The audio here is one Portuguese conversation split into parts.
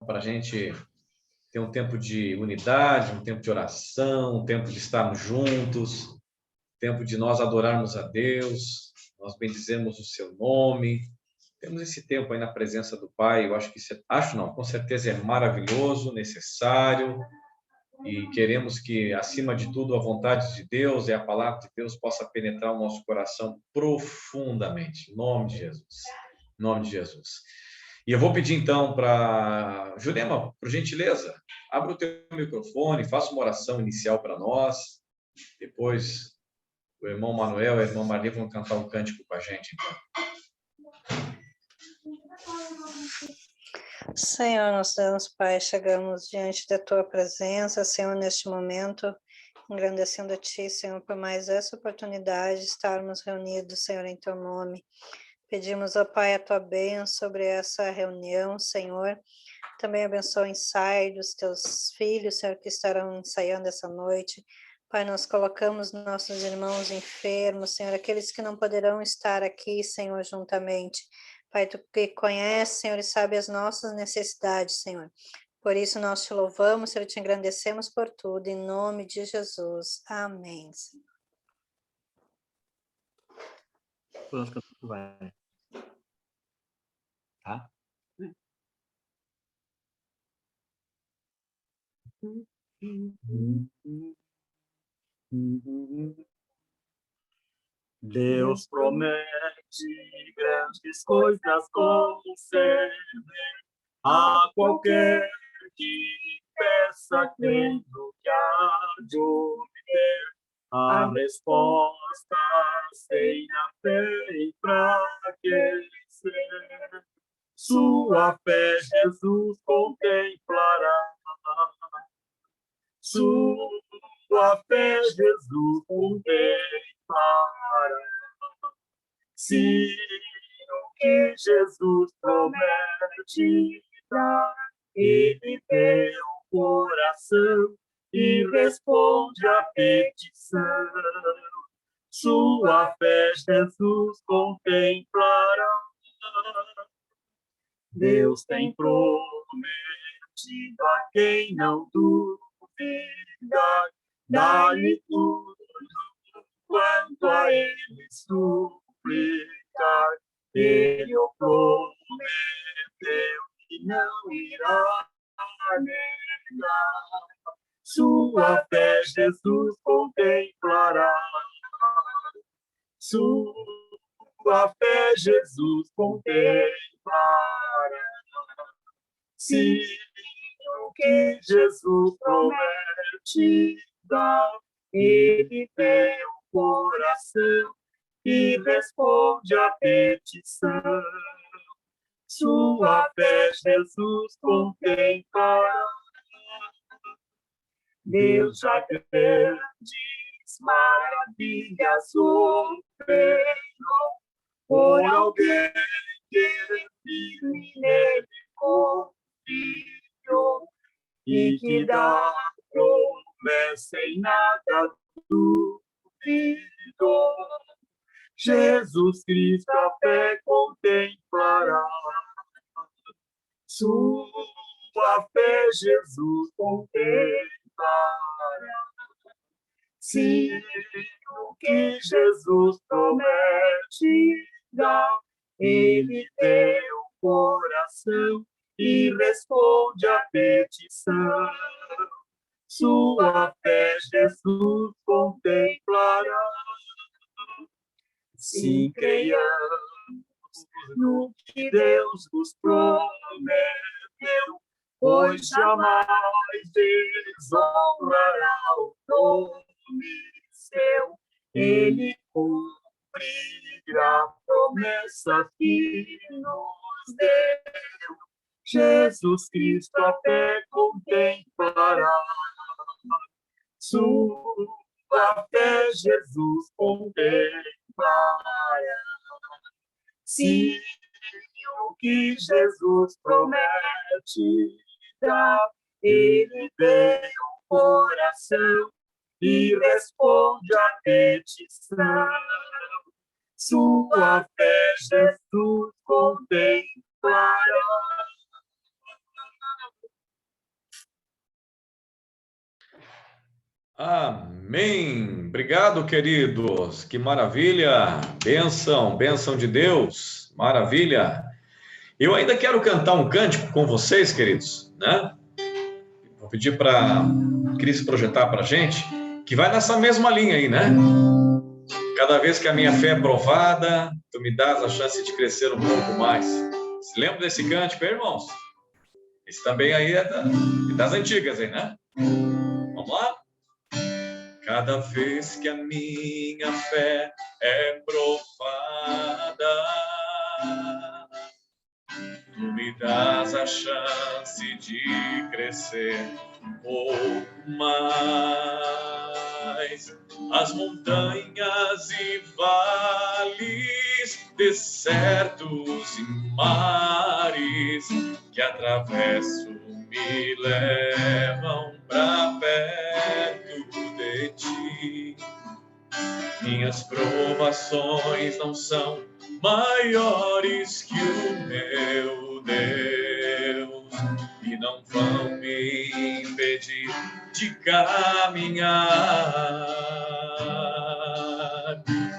para a gente ter um tempo de unidade, um tempo de oração, um tempo de estarmos juntos, um tempo de nós adorarmos a Deus, nós bendizemos o seu nome. Temos esse tempo aí na presença do Pai. Eu acho que com certeza é maravilhoso, necessário, e queremos que, acima de tudo, a vontade de Deus e a palavra de Deus possa penetrar o nosso coração profundamente. Em nome de Jesus. Em nome de Jesus. E eu vou pedir então para Jurema, por gentileza, abra o teu microfone, faça uma oração inicial para nós. Depois o irmão Manuel e a irmã Maria vão cantar um cântico com a gente. Senhor, nosso Deus Pai, chegamos diante da Tua presença, Senhor, neste momento, engrandecendo a Ti, Senhor, por mais essa oportunidade de estarmos reunidos, Senhor, em Teu nome. Pedimos, ó Pai, a Tua bênção sobre essa reunião, Senhor. Também abençoa o ensaio dos Teus filhos, Senhor, que estarão ensaiando essa noite. Pai, nós colocamos nossos irmãos enfermos, Senhor, aqueles que não poderão estar aqui, Senhor, juntamente. Pai, Tu que conhece, Senhor, e sabe as nossas necessidades, Senhor. Por isso nós Te louvamos, Senhor, Te engrandecemos por tudo, em nome de Jesus. Amém. Vamos cantar, tá? Deus promete grandes coisas conceder a qualquer que peça, crendo que há de obter a resposta sem a fé enfraquecer. Sua fé Jesus contemplará. Sua fé Jesus contemplará. Se o que Jesus promete dá, ele vê o coração e responde à petição. Sua fé Jesus contemplará. Deus tem prometido a quem não duvida, dá-lhe tudo quanto a ele suplicar. Ele o prometeu e não irá negar. Sua fé Jesus contemplará. Sua fé Jesus contemplará. Se o que Jesus promete dá, ele vê o coração e responde à petição. Sua fé Jesus contemplará. Deus já grandes maravilhas operou por alguém que nele confiou e que dá promessa em nada duvidou. Jesus Cristo a fé contemplará. Sua fé Jesus contemplará. Se o que Jesus promete dá, ele vê o coração e responde à petição. Sua fé Jesus contemplará. Sim, creiamos no que Deus nos prometeu, pois jamais desonrará o nome seu. Ele cumprirá a promessa que nos deu. Jesus Cristo a fé contemplará. Sua fé Jesus contemplará. Se o que Jesus promete dá, ele vê o coração e responde à petição. Sua fé Jesus contemplará. Amém. Obrigado, queridos. Que maravilha. Bênção, bênção de Deus. Maravilha. Eu ainda quero cantar um cântico com vocês, queridos, né? Vou pedir para Cris projetar para a gente, que vai nessa mesma linha aí, né? Cada vez que a minha fé é provada, tu me dás a chance de crescer um pouco mais. Se lembra desse cântico, irmãos? Esse também aí é das antigas, aí, né? Vamos lá? Cada vez que a minha fé é provada, tu me dás a chance de crescer um pouco mais. As montanhas e vales, desertos e mares que atravesso me levam para perto de ti. Minhas provações não são maiores que o meu Deus e não vão me impedir de caminhar.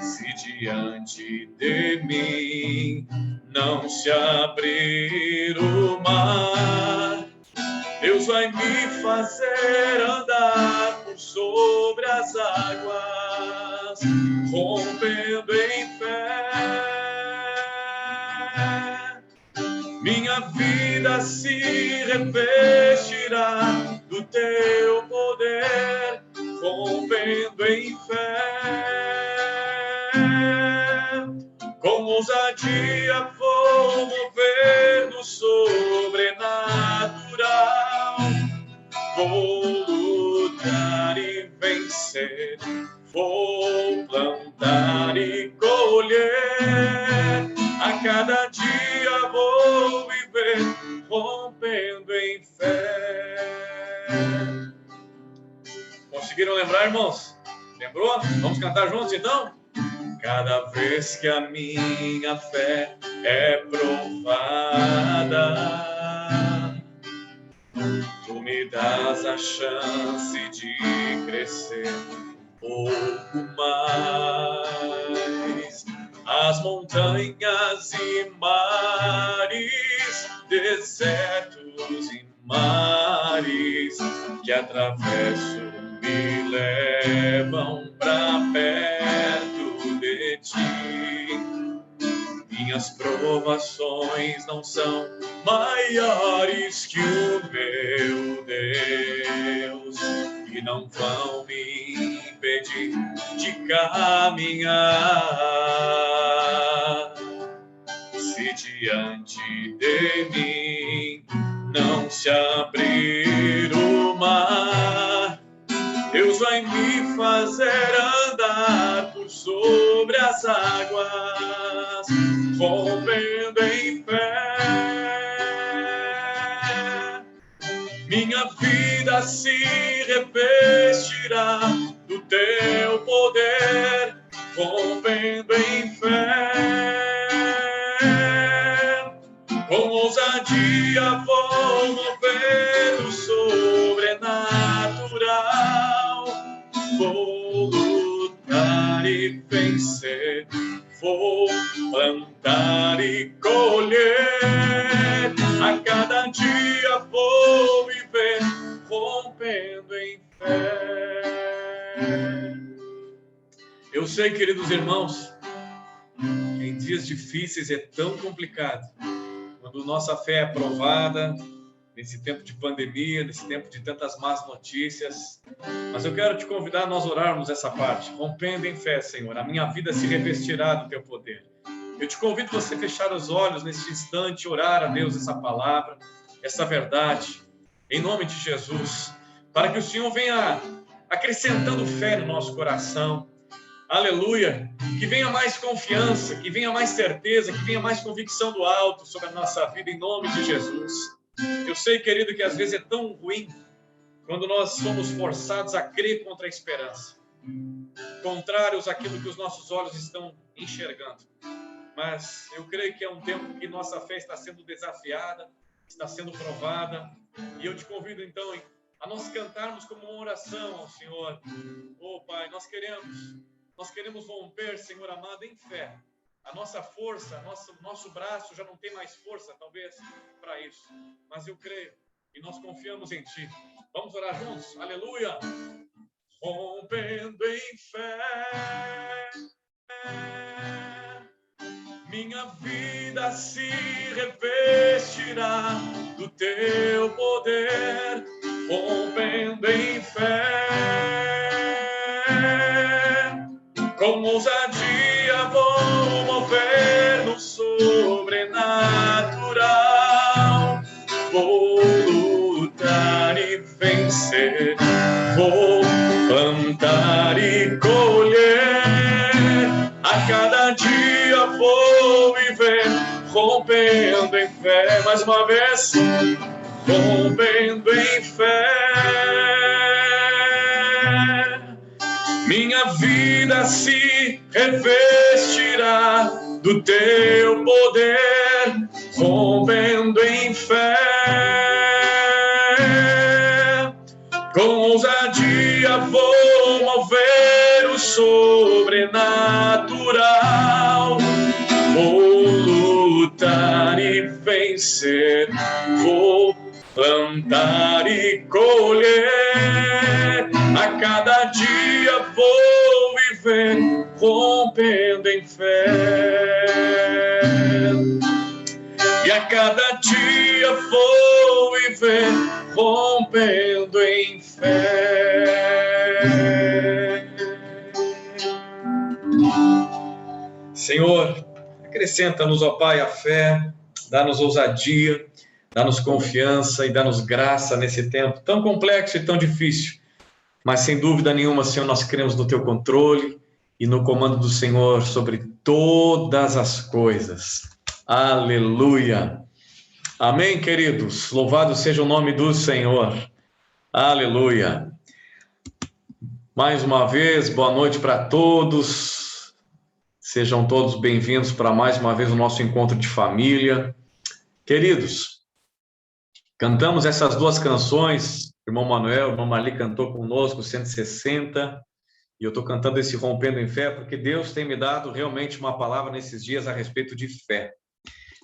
Se diante de mim não se abrir o mar, Deus vai me fazer andar por sobre as águas, rompendo em fé. Minha vida se revestirá do teu poder, rompendo em fé. Com ousadia vou mover do sobrenatural, vou lutar e vencer, vou plantar e colher. A cada dia vou viver, rompendo em fé. Conseguiram lembrar, irmãos? Lembrou? Vamos cantar juntos, então? Cada vez que a minha fé é provada, tu me dás a chance de crescer um pouco mais. As montanhas e mares, desertos e mares que atravesso me levam para perto de ti. Minhas provações não são maiores que o meu Deus e não vão me impedir de caminhar. Se diante de mim não se abrir o mar, Deus vai me fazer andar por sobre as águas, rompendo em fé. Minha vida se revestirá do teu poder, rompendo em fé. Com ousadia vou mover o sobrenatural, vou lutar e vencer, vou plantar e colher. A cada dia vou viver, rompendo em fé. Eu sei, queridos irmãos, que em dias difíceis é tão complicado. Quando nossa fé é provada, nesse tempo de pandemia, nesse tempo de tantas más notícias. Mas eu quero te convidar a nós orarmos essa parte, rompendo em fé, Senhor. A minha vida se revestirá do teu poder. Eu te convido a você fechar os olhos neste instante, orar a Deus essa palavra, essa verdade, em nome de Jesus, para que o Senhor venha acrescentando fé no nosso coração. Aleluia, que venha mais confiança, que venha mais certeza, que venha mais convicção do alto sobre a nossa vida, em nome de Jesus. Eu sei, querido, que às vezes é tão ruim quando nós somos forçados a crer contra a esperança, contrários àquilo que os nossos olhos estão enxergando. Mas eu creio que é um tempo que nossa fé está sendo desafiada, está sendo provada, e eu te convido então a nós cantarmos como uma oração ao Senhor. Oh, Pai, nós queremos romper, Senhor amado, em fé. A nossa força, nosso braço já não tem mais força, talvez, para isso. Mas eu creio e nós confiamos em Ti. Vamos orar juntos? Aleluia! Rompendo em fé, minha vida se revestirá do Teu poder. Rompendo em fé, com ousadia vou mover no sobrenatural. Vou lutar e vencer, vou plantar e colher. A cada dia vou viver, rompendo em fé. Mais uma vez, rompendo em fé. Minha vida se revestirá do Teu poder, rompendo em fé. Com ousadia vou mover o sobrenatural. Vou lutar e vencer, vou plantar e colher. A cada dia vou viver, rompendo em fé. E a cada dia vou viver, rompendo em fé. Senhor, acrescenta-nos, ó Pai, a fé, dá-nos ousadia, dá-nos confiança e dá-nos graça nesse tempo tão complexo e tão difícil. Mas, sem dúvida nenhuma, Senhor, nós cremos no Teu controle e no comando do Senhor sobre todas as coisas. Aleluia! Amém, queridos? Louvado seja o nome do Senhor. Aleluia! Mais uma vez, boa noite para todos. Sejam todos bem-vindos para mais uma vez o nosso encontro de família. Queridos, cantamos essas duas canções. O irmão Manuel, o irmão Marli cantou conosco 160, e eu estou cantando esse Rompendo em Fé, porque Deus tem me dado realmente uma palavra nesses dias a respeito de fé,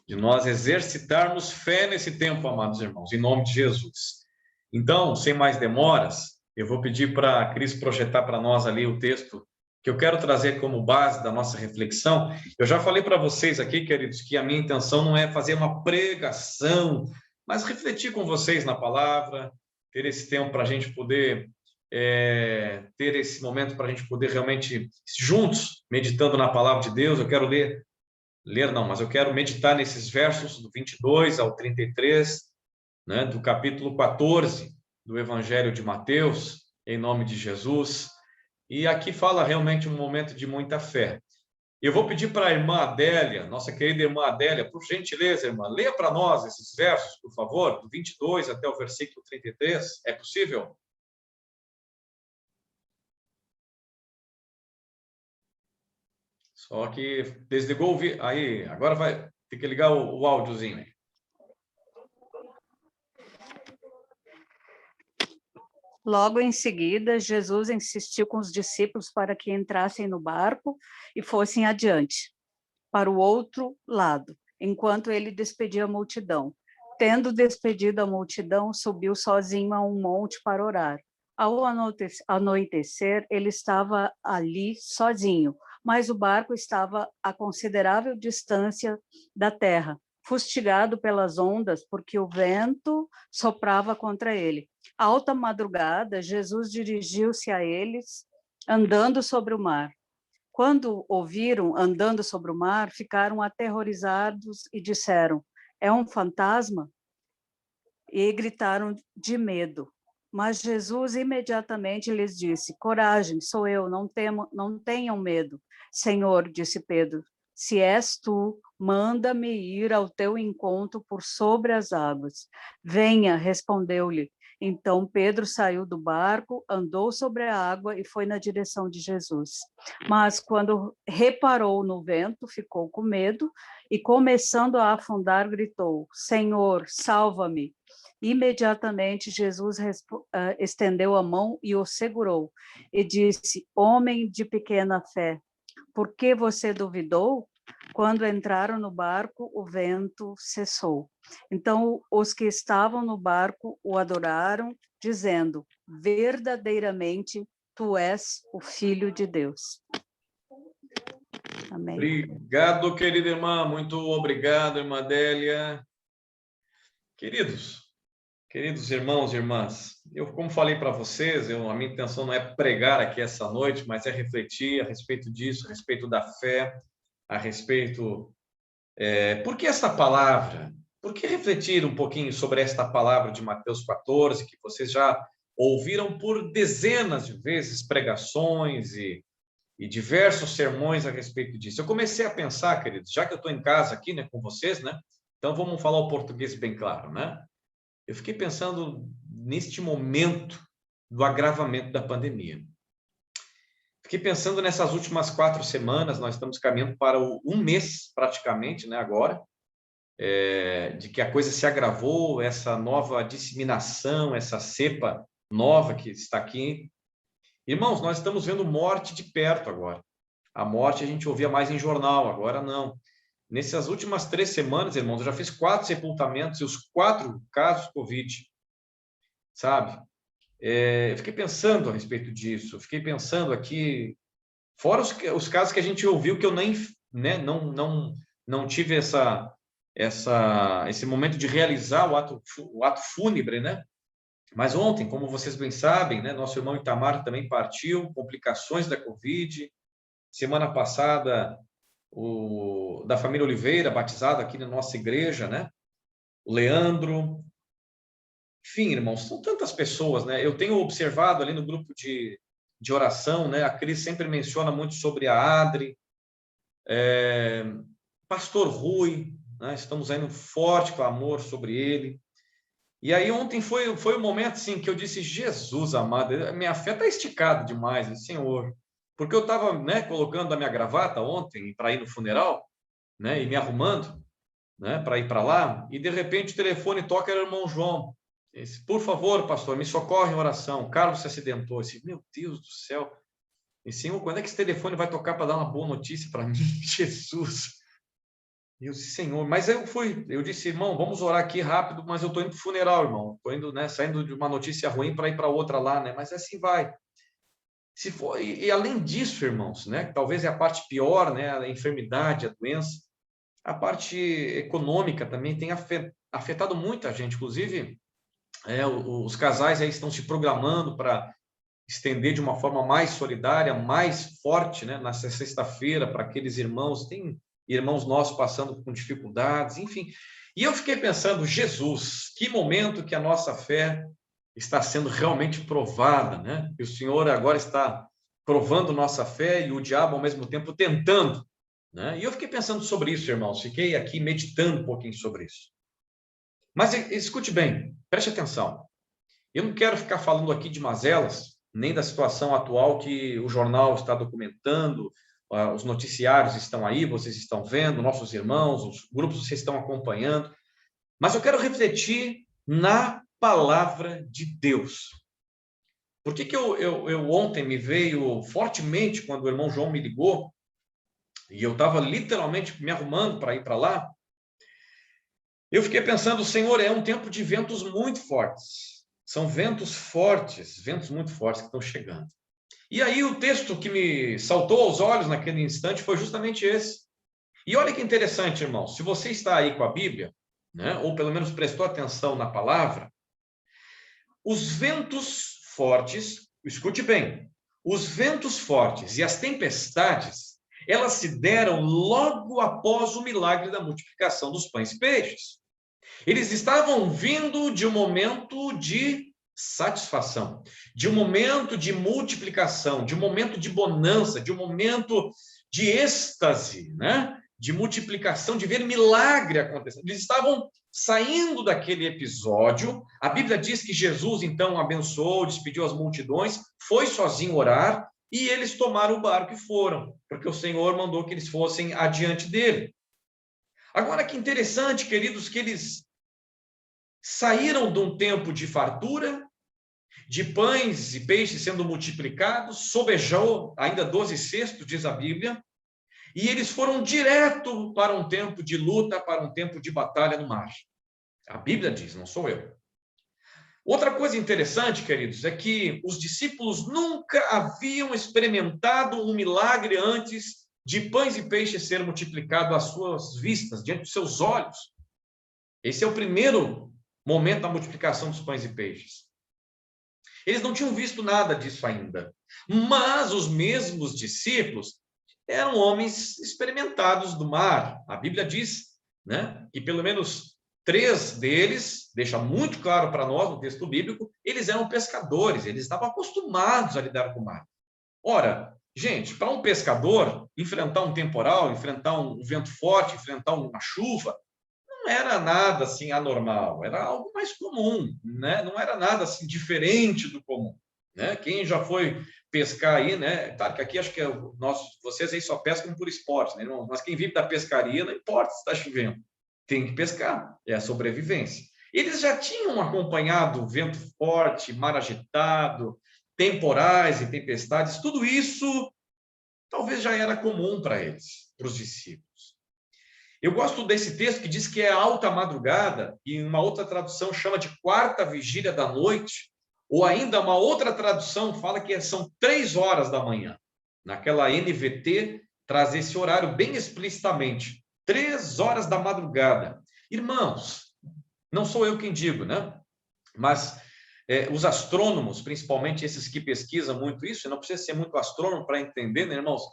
de nós exercitarmos fé nesse tempo, amados irmãos, em nome de Jesus. Então, sem mais demoras, eu vou pedir para a Cris projetar para nós ali o texto que eu quero trazer como base da nossa reflexão. Eu já falei para vocês aqui, queridos, que a minha intenção não é fazer uma pregação, mas refletir com vocês na palavra, ter esse tempo para a gente poder ter esse momento para a gente poder realmente, juntos, meditando na palavra de Deus. Eu quero mas eu quero meditar nesses versos do 22 ao 33, né, do capítulo 14 do Evangelho de Mateus, em nome de Jesus. E aqui fala realmente um momento de muita fé. Eu vou pedir para a irmã Adélia, nossa querida irmã Adélia, por gentileza, irmã, leia para nós esses versos, por favor, do 22 até o versículo 33. É possível? Só que desligou o vídeo. Aí, agora vai ter que ligar o áudiozinho aí. Logo em seguida, Jesus insistiu com os discípulos para que entrassem no barco e fossem adiante, para o outro lado, enquanto ele despedia a multidão. Tendo despedido a multidão, subiu sozinho a um monte para orar. Ao anoitecer, ele estava ali sozinho, mas o barco estava a considerável distância da terra, fustigado pelas ondas, porque o vento soprava contra ele. À alta madrugada, Jesus dirigiu-se a eles, andando sobre o mar. Quando ouviram andando sobre o mar, ficaram aterrorizados e disseram: "É um fantasma?" E gritaram de medo. Mas Jesus imediatamente lhes disse: "Coragem, sou eu, não tenham medo." "Senhor", disse Pedro, "se és tu, manda-me ir ao teu encontro por sobre as águas." "Venha", respondeu-lhe. Então Pedro saiu do barco, andou sobre a água e foi na direção de Jesus. Mas quando reparou no vento, ficou com medo e, começando a afundar, gritou: "Senhor, salva-me!" Imediatamente Jesus estendeu a mão e o segurou, e disse: Homem de pequena fé, por que você duvidou? Quando entraram no barco, o vento cessou. Então, os que estavam no barco o adoraram, dizendo: verdadeiramente, tu és o Filho de Deus. Amém. Obrigado, querida irmã. Muito obrigado, irmã Adélia. Queridos irmãos e irmãs, eu, como falei para vocês, a minha intenção não é pregar aqui essa noite, mas é refletir a respeito disso, a respeito da fé, a respeito... por que essa palavra? Por que refletir um pouquinho sobre esta palavra de Mateus 14, que vocês já ouviram por dezenas de vezes, pregações e diversos sermões a respeito disso? Eu comecei a pensar, queridos, já que eu estou em casa aqui, né, com vocês, né? Então vamos falar o português bem claro, né? Eu fiquei pensando neste momento do agravamento da pandemia. Fiquei pensando nessas últimas 4 semanas, nós estamos caminhando para um mês praticamente, né, agora, de que a coisa se agravou, essa nova disseminação, essa cepa nova que está aqui. Irmãos, nós estamos vendo morte de perto agora. A morte a gente ouvia mais em jornal, agora não. Nessas últimas 3 semanas, irmãos, eu já fiz 4 sepultamentos e os 4 casos Covid, sabe? Eu fiquei pensando a respeito disso, fiquei pensando aqui, fora os casos que a gente ouviu, que eu nem, né, não tive esse momento de realizar o ato fúnebre, né? Mas ontem, como vocês bem sabem, né, nosso irmão Itamar também partiu, complicações da Covid. Semana passada, da família Oliveira, batizado aqui na nossa igreja, né? O Leandro. Enfim, irmãos, são tantas pessoas, né? Eu tenho observado ali no grupo de oração, né? A Cris sempre menciona muito sobre a Adri, Pastor Rui, né? Estamos aí num forte clamor sobre ele. E aí ontem foi o momento, assim, que eu disse: Jesus amado, minha fé está esticada demais, Senhor. Porque eu estava, né, colocando a minha gravata ontem para ir no funeral, né, e me arrumando, né, para ir para lá, e de repente o telefone toca, era o irmão João. Disse: por favor, pastor, me socorre em oração, Carlos se acidentou. Eu disse: meu Deus do céu. E Senhor, quando é que esse telefone vai tocar para dar uma boa notícia para mim? Jesus. E eu disse: Senhor, mas eu disse: irmão, vamos orar aqui rápido, mas eu estou indo para o funeral, irmão. Estou indo, né, saindo de uma notícia ruim para ir para outra lá, né? Mas assim vai. Se for, e além disso, irmãos, né, que talvez é a parte pior, né, a enfermidade, a doença, a parte econômica também tem afetado muita gente. Inclusive, os casais aí estão se programando para estender de uma forma mais solidária, mais forte, né, nessa sexta-feira, para aqueles irmãos. Tem irmãos nossos passando com dificuldades, enfim. E eu fiquei pensando: Jesus, que momento que a nossa fé está sendo realmente provada, né? E o Senhor agora está provando nossa fé e o diabo, ao mesmo tempo, tentando, né? E eu fiquei pensando sobre isso, irmãos. Fiquei aqui meditando um pouquinho sobre isso. Mas escute bem, preste atenção. Eu não quero ficar falando aqui de mazelas, nem da situação atual que o jornal está documentando, os noticiários estão aí, vocês estão vendo, nossos irmãos, os grupos vocês estão acompanhando. Mas eu quero refletir na palavra de Deus. Por que eu ontem me veio fortemente quando o irmão João me ligou, e eu estava literalmente me arrumando para ir para lá? Eu fiquei pensando: Senhor, é um tempo de ventos muito fortes. São ventos fortes, ventos muito fortes que estão chegando. E aí o texto que me saltou aos olhos naquele instante foi justamente esse. E olha que interessante, irmão, se você está aí com a Bíblia, né, ou pelo menos prestou atenção na palavra, os ventos fortes, escute bem, os ventos fortes e as tempestades, elas se deram logo após o milagre da multiplicação dos pães e peixes. Eles estavam vindo de um momento de satisfação, de um momento de multiplicação, de um momento de bonança, de um momento de êxtase, né? De multiplicação, de ver milagre acontecendo. Eles estavam saindo daquele episódio. A Bíblia diz que Jesus, então, abençoou, despediu as multidões, foi sozinho orar, e eles tomaram o barco e foram, porque o Senhor mandou que eles fossem adiante dele. Agora, que interessante, queridos, que eles saíram de um tempo de fartura, de pães e peixes sendo multiplicados, sobejou ainda 12 cestos, diz a Bíblia, e eles foram direto para um tempo de luta, para um tempo de batalha no mar. A Bíblia diz, não sou eu. Outra coisa interessante, queridos, é que os discípulos nunca haviam experimentado um milagre antes de pães e peixes ser multiplicado às suas vistas, diante dos seus olhos. Esse é o primeiro momento da multiplicação dos pães e peixes. Eles não tinham visto nada disso ainda, mas os mesmos discípulos eram homens experimentados do mar. A Bíblia diz, né, que pelo menos 3 deles, deixa muito claro para nós no texto bíblico, eles eram pescadores, eles estavam acostumados a lidar com o mar. Ora, gente, para um pescador, enfrentar um temporal, enfrentar um vento forte, enfrentar uma chuva, não era nada assim anormal, era algo mais comum, né? Não era nada assim diferente do comum, né? Quem já foi pescar aí, né? Claro que aqui acho que vocês aí só pescam por esporte, né, irmão? Mas quem vive da pescaria, não importa se está chovendo, tem que pescar, é a sobrevivência. Eles já tinham acompanhado vento forte, mar agitado, temporais e tempestades, tudo isso talvez já era comum para eles, para os discípulos. Eu gosto desse texto que diz que é alta madrugada, e uma outra tradução chama de quarta vigília da noite, ou ainda uma outra tradução fala que são 3 horas da manhã. Naquela NVT traz esse horário bem explicitamente, 3 horas da madrugada. Irmãos, não sou eu quem digo, né? Mas os astrônomos, principalmente esses que pesquisam muito isso, não precisa ser muito astrônomo para entender, né, irmãos?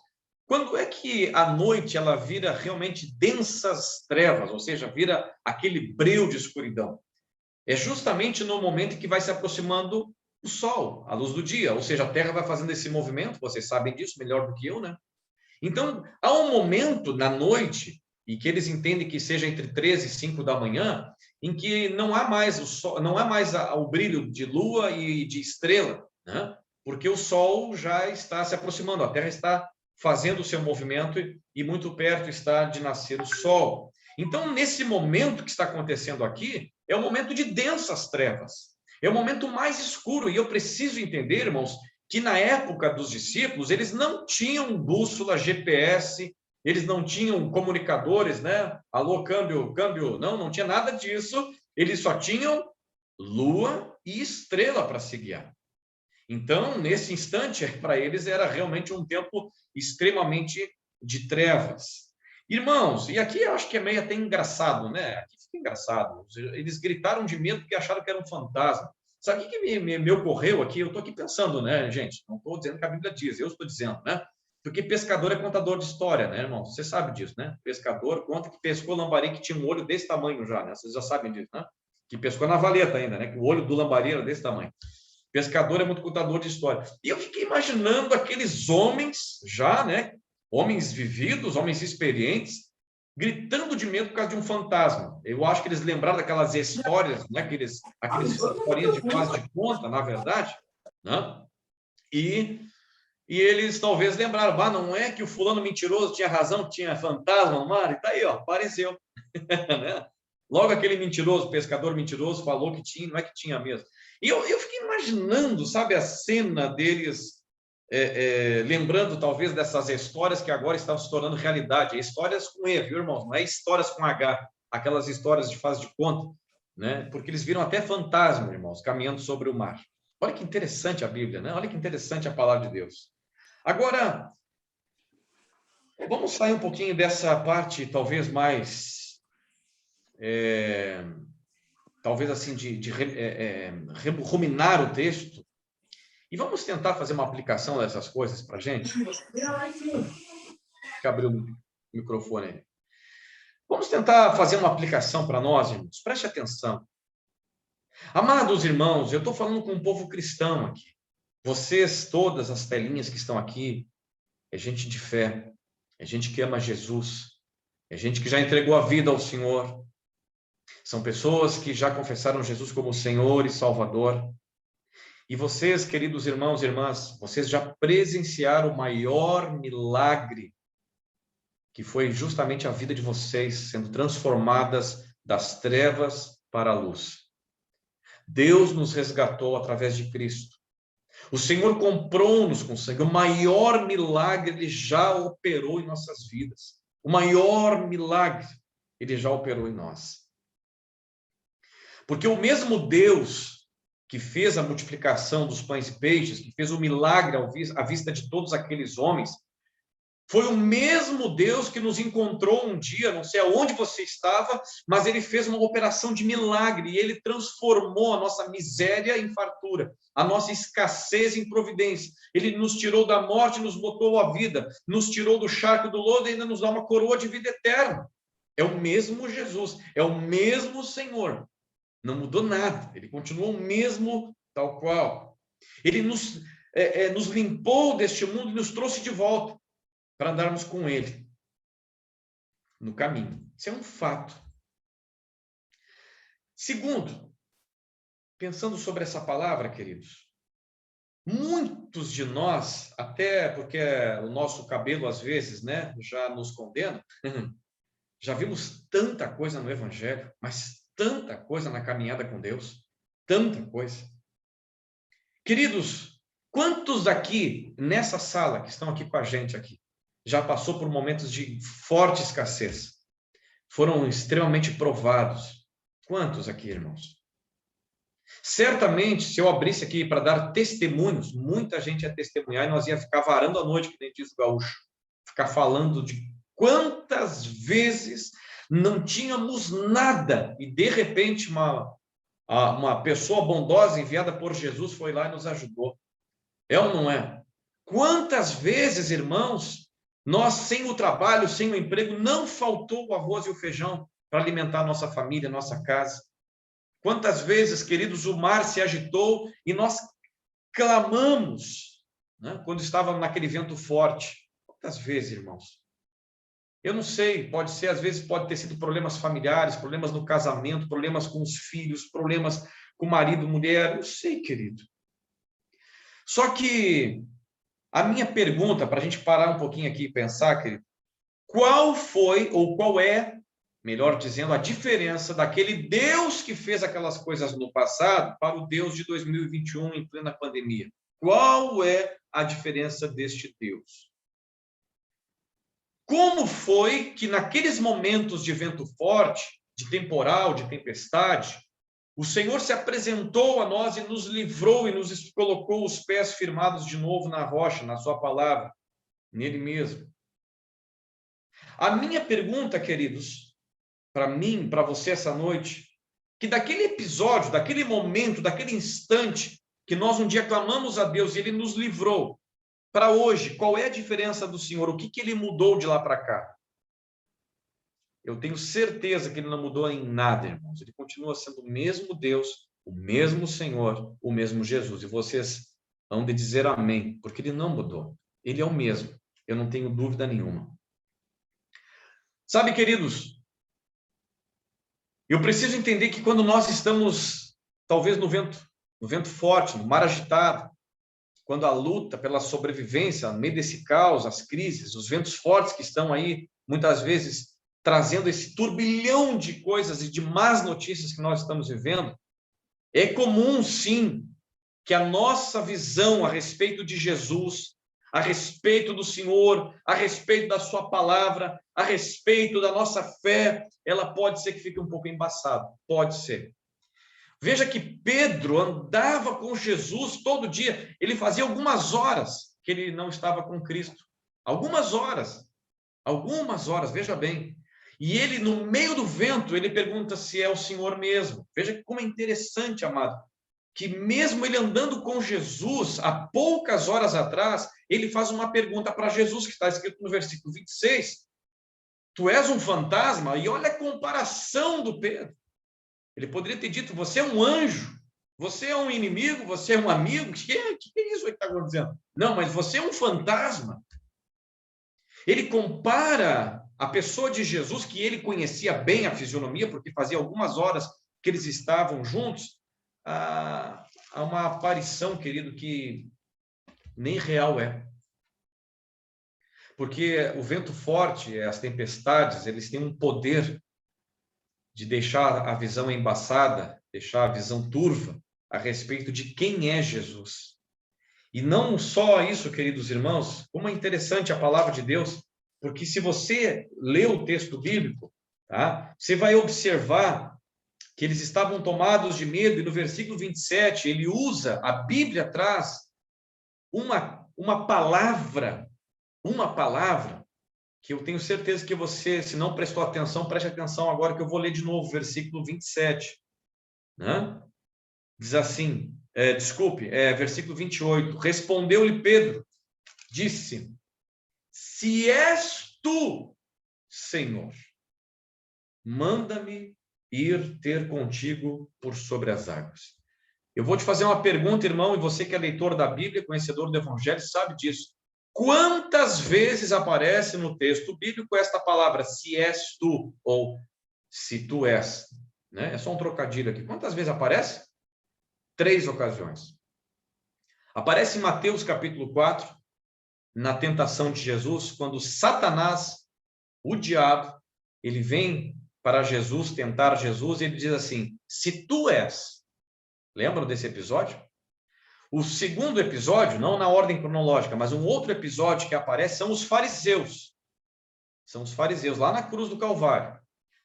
Quando é que a noite ela vira realmente densas trevas, ou seja, vira aquele breu de escuridão? É justamente no momento em que vai se aproximando o sol, a luz do dia, ou seja, a Terra vai fazendo esse movimento, vocês sabem disso melhor do que eu, né? Então, há um momento na noite, e que eles entendem que seja entre 3 e 5 da manhã, em que não há mais o sol, não há mais o brilho de lua e de estrela, né? Porque o sol já está se aproximando, a Terra está fazendo o seu movimento e muito perto está de nascer o sol. Então, nesse momento que está acontecendo aqui, é o momento de densas trevas, é o momento mais escuro, e eu preciso entender, irmãos, que na época dos discípulos, eles não tinham bússola, GPS, eles não tinham comunicadores, né? Alô, câmbio, não tinha nada disso, eles só tinham lua e estrela para se guiar. Então, nesse instante, para eles era realmente um tempo extremamente de trevas. Irmãos, e aqui eu acho que é meio até engraçado, né? Aqui fica engraçado. Eles gritaram de medo porque acharam que era um fantasma. Sabe o que me ocorreu aqui? Eu estou aqui pensando, né, gente? Não estou dizendo que a Bíblia diz, eu estou dizendo, né? Porque pescador é contador de história, né, irmão? Você sabe disso, né? Pescador conta que pescou lambari que tinha um olho desse tamanho já, né? Vocês já sabem disso, né? Que pescou na valeta ainda, né? Que o olho do lambari era desse tamanho. Pescador é muito contador de história. E eu fiquei imaginando aqueles homens já, né? Homens vividos, homens experientes, gritando de medo por causa de um fantasma. Eu acho que eles lembraram daquelas histórias, né? Aqueles historinhas de faz de conta, na verdade, né? E eles talvez lembraram, não é que o fulano mentiroso tinha razão, tinha fantasma no mar, e tá aí, ó, apareceu. Né? Logo aquele mentiroso, pescador mentiroso, falou que tinha, não é que tinha mesmo. E eu fiquei imaginando, sabe, a cena deles, lembrando talvez dessas histórias que agora estão se tornando realidade, histórias com E, viu, irmãos? Não é histórias com H, aquelas histórias de faz de conta, né? Porque eles viram até fantasma, irmãos, caminhando sobre o mar. Olha que interessante a Bíblia, né? Olha que interessante a palavra de Deus. Agora, vamos sair um pouquinho dessa parte, talvez mais, talvez assim, de ruminar o texto, e vamos tentar fazer uma aplicação dessas coisas para a gente. Deixa eu abrir o microfone aí. Vamos tentar fazer uma aplicação para nós, irmãos. Preste atenção. Amados irmãos, eu estou falando com um povo cristão aqui. Vocês, todas as telinhas que estão aqui, é gente de fé, é gente que ama Jesus, é gente que já entregou a vida ao Senhor. São pessoas que já confessaram Jesus como Senhor e Salvador. E vocês, queridos irmãos e irmãs, vocês já presenciaram o maior milagre, que foi justamente a vida de vocês sendo transformadas das trevas para a luz. Deus nos resgatou através de Cristo. O Senhor comprou-nos com sangue. O maior milagre Ele já operou em nossas vidas. O maior milagre Ele já operou em nós. Porque o mesmo Deus que fez a multiplicação dos pães e peixes, que fez o milagre à vista de todos aqueles homens, foi o mesmo Deus que nos encontrou um dia, não sei aonde você estava, mas Ele fez uma operação de milagre, e Ele transformou a nossa miséria em fartura, a nossa escassez em providência. Ele nos tirou da morte, nos botou à vida, nos tirou do charco do lodo e ainda nos dá uma coroa de vida eterna. É o mesmo Jesus, é o mesmo Senhor. Não mudou nada, Ele continua o mesmo tal qual. Ele nos limpou deste mundo e nos trouxe de volta para andarmos com Ele no caminho. Isso é um fato. Segundo, pensando sobre essa palavra, queridos, muitos de nós, até porque o nosso cabelo às vezes, né, já nos condena, já vimos tanta coisa no Evangelho, mas tanta coisa na caminhada com Deus, tanta coisa. Queridos, quantos daqui, nessa sala, que estão aqui com a gente aqui, já passou por momentos de forte escassez? Foram extremamente provados. Quantos aqui, irmãos? Certamente, se eu abrisse aqui para dar testemunhos, muita gente ia testemunhar e nós ia ficar varando a noite, que nem diz o gaúcho. Ficar falando de quantas vezes não tínhamos nada e, de repente, uma pessoa bondosa enviada por Jesus foi lá e nos ajudou. É ou não é? Quantas vezes, irmãos, nós, sem o trabalho, sem o emprego, não faltou o arroz e o feijão para alimentar a nossa família, a nossa casa. Quantas vezes, queridos, o mar se agitou e nós clamamos, né, quando estávamos naquele vento forte. Quantas vezes, irmãos? Eu não sei, pode ser, às vezes pode ter sido problemas familiares, problemas no casamento, problemas com os filhos, problemas com o marido, mulher, não sei, querido. Só que a minha pergunta, para a gente parar um pouquinho aqui e pensar, querido, qual foi, ou qual é, melhor dizendo, a diferença daquele Deus que fez aquelas coisas no passado para o Deus de 2021 em plena pandemia? Qual é a diferença deste Deus? Como foi que naqueles momentos de vento forte, de temporal, de tempestade, o Senhor se apresentou a nós e nos livrou e nos colocou os pés firmados de novo na rocha, na sua palavra, nele mesmo? A minha pergunta, queridos, para mim, para você essa noite, que daquele episódio, daquele momento, daquele instante, que nós um dia clamamos a Deus e Ele nos livrou, para hoje, qual é a diferença do Senhor? O que Ele mudou de lá para cá? Eu tenho certeza que Ele não mudou em nada, irmãos. Ele continua sendo o mesmo Deus, o mesmo Senhor, o mesmo Jesus. E vocês vão de dizer amém, porque Ele não mudou. Ele é o mesmo. Eu não tenho dúvida nenhuma. Sabe, queridos, eu preciso entender que quando nós estamos, talvez no vento forte, no mar agitado, quando a luta pela sobrevivência, no meio desse caos, as crises, os ventos fortes que estão aí, muitas vezes, trazendo esse turbilhão de coisas e de más notícias que nós estamos vivendo, é comum, sim, que a nossa visão a respeito de Jesus, a respeito do Senhor, a respeito da sua palavra, a respeito da nossa fé, ela pode ser que fique um pouco embaçada, pode ser. Veja que Pedro andava com Jesus todo dia. Ele fazia algumas horas que ele não estava com Cristo. Algumas horas, veja bem. E ele, no meio do vento, ele pergunta se é o Senhor mesmo. Veja como é interessante, amado, que mesmo ele andando com Jesus, há poucas horas atrás, ele faz uma pergunta para Jesus, que está escrito no versículo 26. Tu és um fantasma? E olha a comparação do Pedro. Ele poderia ter dito, você é um anjo, você é um inimigo, você é um amigo. Que é isso que está acontecendo? Não, mas você é um fantasma. Ele compara a pessoa de Jesus, que ele conhecia bem a fisionomia, porque fazia algumas horas que eles estavam juntos, a uma aparição, querido, que nem real é. Porque o vento forte, as tempestades, eles têm um poder de deixar a visão embaçada, deixar a visão turva a respeito de quem é Jesus. E não só isso, queridos irmãos, como é interessante a palavra de Deus, porque se você lê o texto bíblico, tá, você vai observar que eles estavam tomados de medo, e no versículo 27, ele usa, a Bíblia traz uma palavra, que eu tenho certeza que você, se não prestou atenção, preste atenção agora que eu vou ler de novo o versículo 27. Né? Diz assim, versículo 28. Respondeu-lhe Pedro, disse, se és tu, Senhor, manda-me ir ter contigo por sobre as águas. Eu vou te fazer uma pergunta, irmão, e você que é leitor da Bíblia, conhecedor do Evangelho, sabe disso. Quantas vezes aparece no texto bíblico esta palavra, se és tu, ou se tu és? Né? É só um trocadilho aqui. Quantas vezes aparece? 3 ocasiões. Aparece em Mateus capítulo 4, na tentação de Jesus, quando Satanás, o diabo, ele vem para Jesus, tentar Jesus, e ele diz assim, se tu és. Lembram desse episódio? O segundo episódio, não na ordem cronológica, mas um outro episódio que aparece são os fariseus. São os fariseus, lá na cruz do Calvário.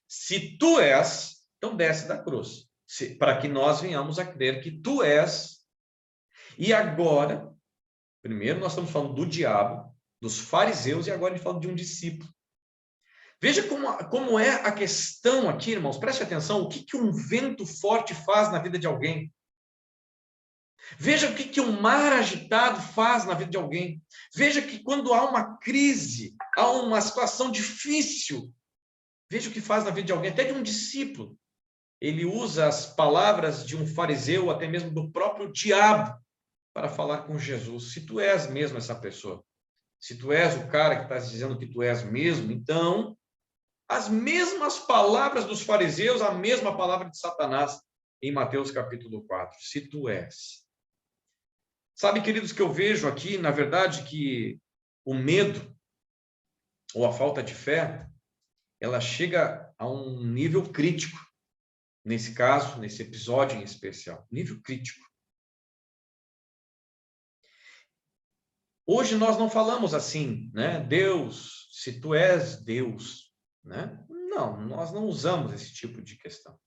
Se tu és, então desce da cruz, para que nós venhamos a crer que tu és. E agora, primeiro nós estamos falando do diabo, dos fariseus, e agora a gente fala de um discípulo. Veja como é a questão aqui, irmãos, preste atenção, o que um vento forte faz na vida de alguém. Veja o que um mar agitado faz na vida de alguém. Veja que quando há uma crise, há uma situação difícil, veja o que faz na vida de alguém, até de um discípulo. Ele usa as palavras de um fariseu, até mesmo do próprio diabo, para falar com Jesus. Se tu és mesmo essa pessoa, se tu és o cara que está dizendo que tu és mesmo, então, as mesmas palavras dos fariseus, a mesma palavra de Satanás, em Mateus capítulo 4, se tu és. Sabe, queridos, que eu vejo aqui, na verdade, que o medo, ou a falta de fé, ela chega a um nível crítico, nesse caso, nesse episódio em especial, nível crítico. Hoje nós não falamos assim, né? Deus, se tu és Deus, né? Não, nós não usamos esse tipo de questão.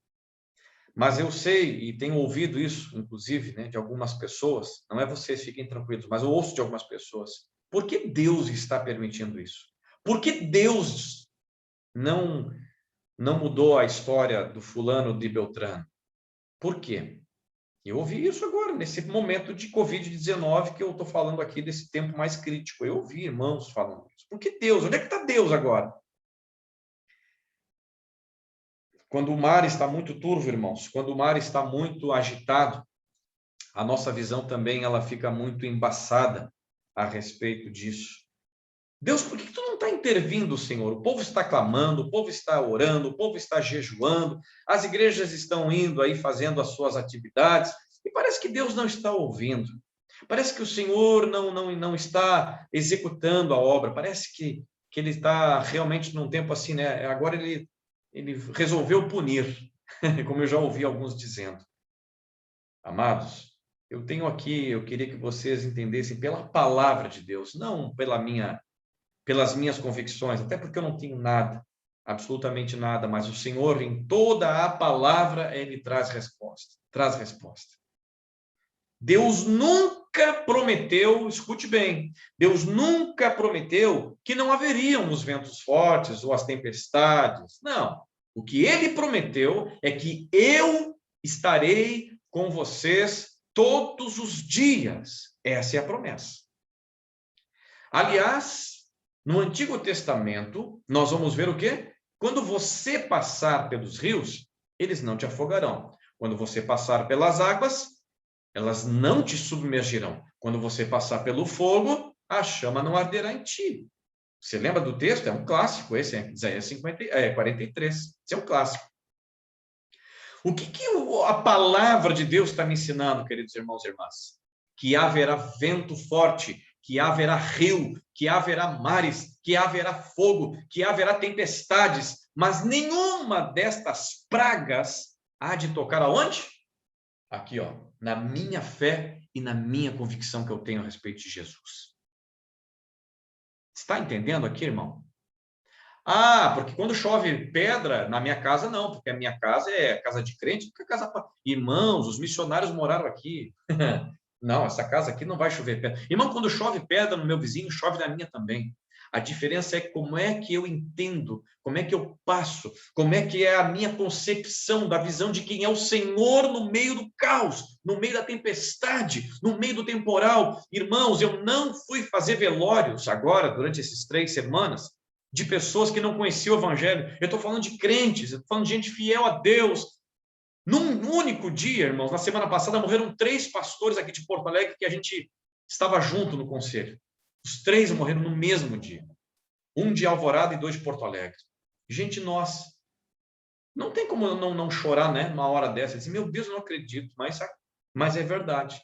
Mas eu sei, e tenho ouvido isso, inclusive, né, de algumas pessoas, não é vocês, fiquem tranquilos, mas eu ouço de algumas pessoas. Por que Deus está permitindo isso? Por que Deus não mudou a história do fulano de Beltrano? Por quê? Eu ouvi isso agora, nesse momento de Covid-19, que eu estou falando aqui desse tempo mais crítico. Eu ouvi irmãos falando isso. Por que Deus? Onde é que está Deus agora? Quando o mar está muito turvo, irmãos, quando o mar está muito agitado, a nossa visão também ela fica muito embaçada a respeito disso. Deus, por que tu não está intervindo, Senhor? O povo está clamando, o povo está orando, o povo está jejuando, as igrejas estão indo aí fazendo as suas atividades, e parece que Deus não está ouvindo. Parece que o Senhor não está executando a obra, parece que ele está realmente num tempo assim, né? Agora ele resolveu punir, como eu já ouvi alguns dizendo. Amados, eu queria que vocês entendessem pela palavra de Deus, não pelas minhas convicções, até porque eu não tenho nada, absolutamente nada, mas o Senhor, em toda a palavra, ele traz resposta. Deus nunca prometeu, escute bem, Deus nunca prometeu que não haveriam os ventos fortes ou as tempestades. Não. O que ele prometeu é que eu estarei com vocês todos os dias. Essa é a promessa. Aliás, no Antigo Testamento, nós vamos ver o quê? Quando você passar pelos rios, eles não te afogarão. Quando você passar pelas águas, elas não te submergirão. Quando você passar pelo fogo, a chama não arderá em ti. Você lembra do texto? É um clássico, esse é Isaías 43. Esse é um clássico. O que a palavra de Deus está me ensinando, queridos irmãos e irmãs? Que haverá vento forte, que haverá rio, que haverá mares, que haverá fogo, que haverá tempestades, mas nenhuma destas pragas há de tocar aonde? Aqui, ó, na minha fé e na minha convicção que eu tenho a respeito de Jesus. Está entendendo aqui, irmão? Ah, porque quando chove pedra, na minha casa não, porque a minha casa é casa de crente, porque a casa... Irmãos, os missionários moraram aqui. Não, essa casa aqui não vai chover pedra. Irmão, quando chove pedra no meu vizinho, chove na minha também. A diferença é como é que eu entendo, como é que eu passo, como é que é a minha concepção da visão de quem é o Senhor no meio do caos, no meio da tempestade, no meio do temporal. Irmãos, eu não fui fazer velórios agora, durante esses 3 semanas, de pessoas que não conheciam o Evangelho. Eu estou falando de crentes, eu estou falando de gente fiel a Deus. Num único dia, irmãos, na semana passada, morreram 3 pastores aqui de Porto Alegre que a gente estava junto no conselho. Os 3 morreram no mesmo dia. 1 de Alvorada e 2 de Porto Alegre. Gente, nós não tem como não chorar, né? Uma hora dessa. Dizer, meu Deus, eu não acredito, mas é verdade.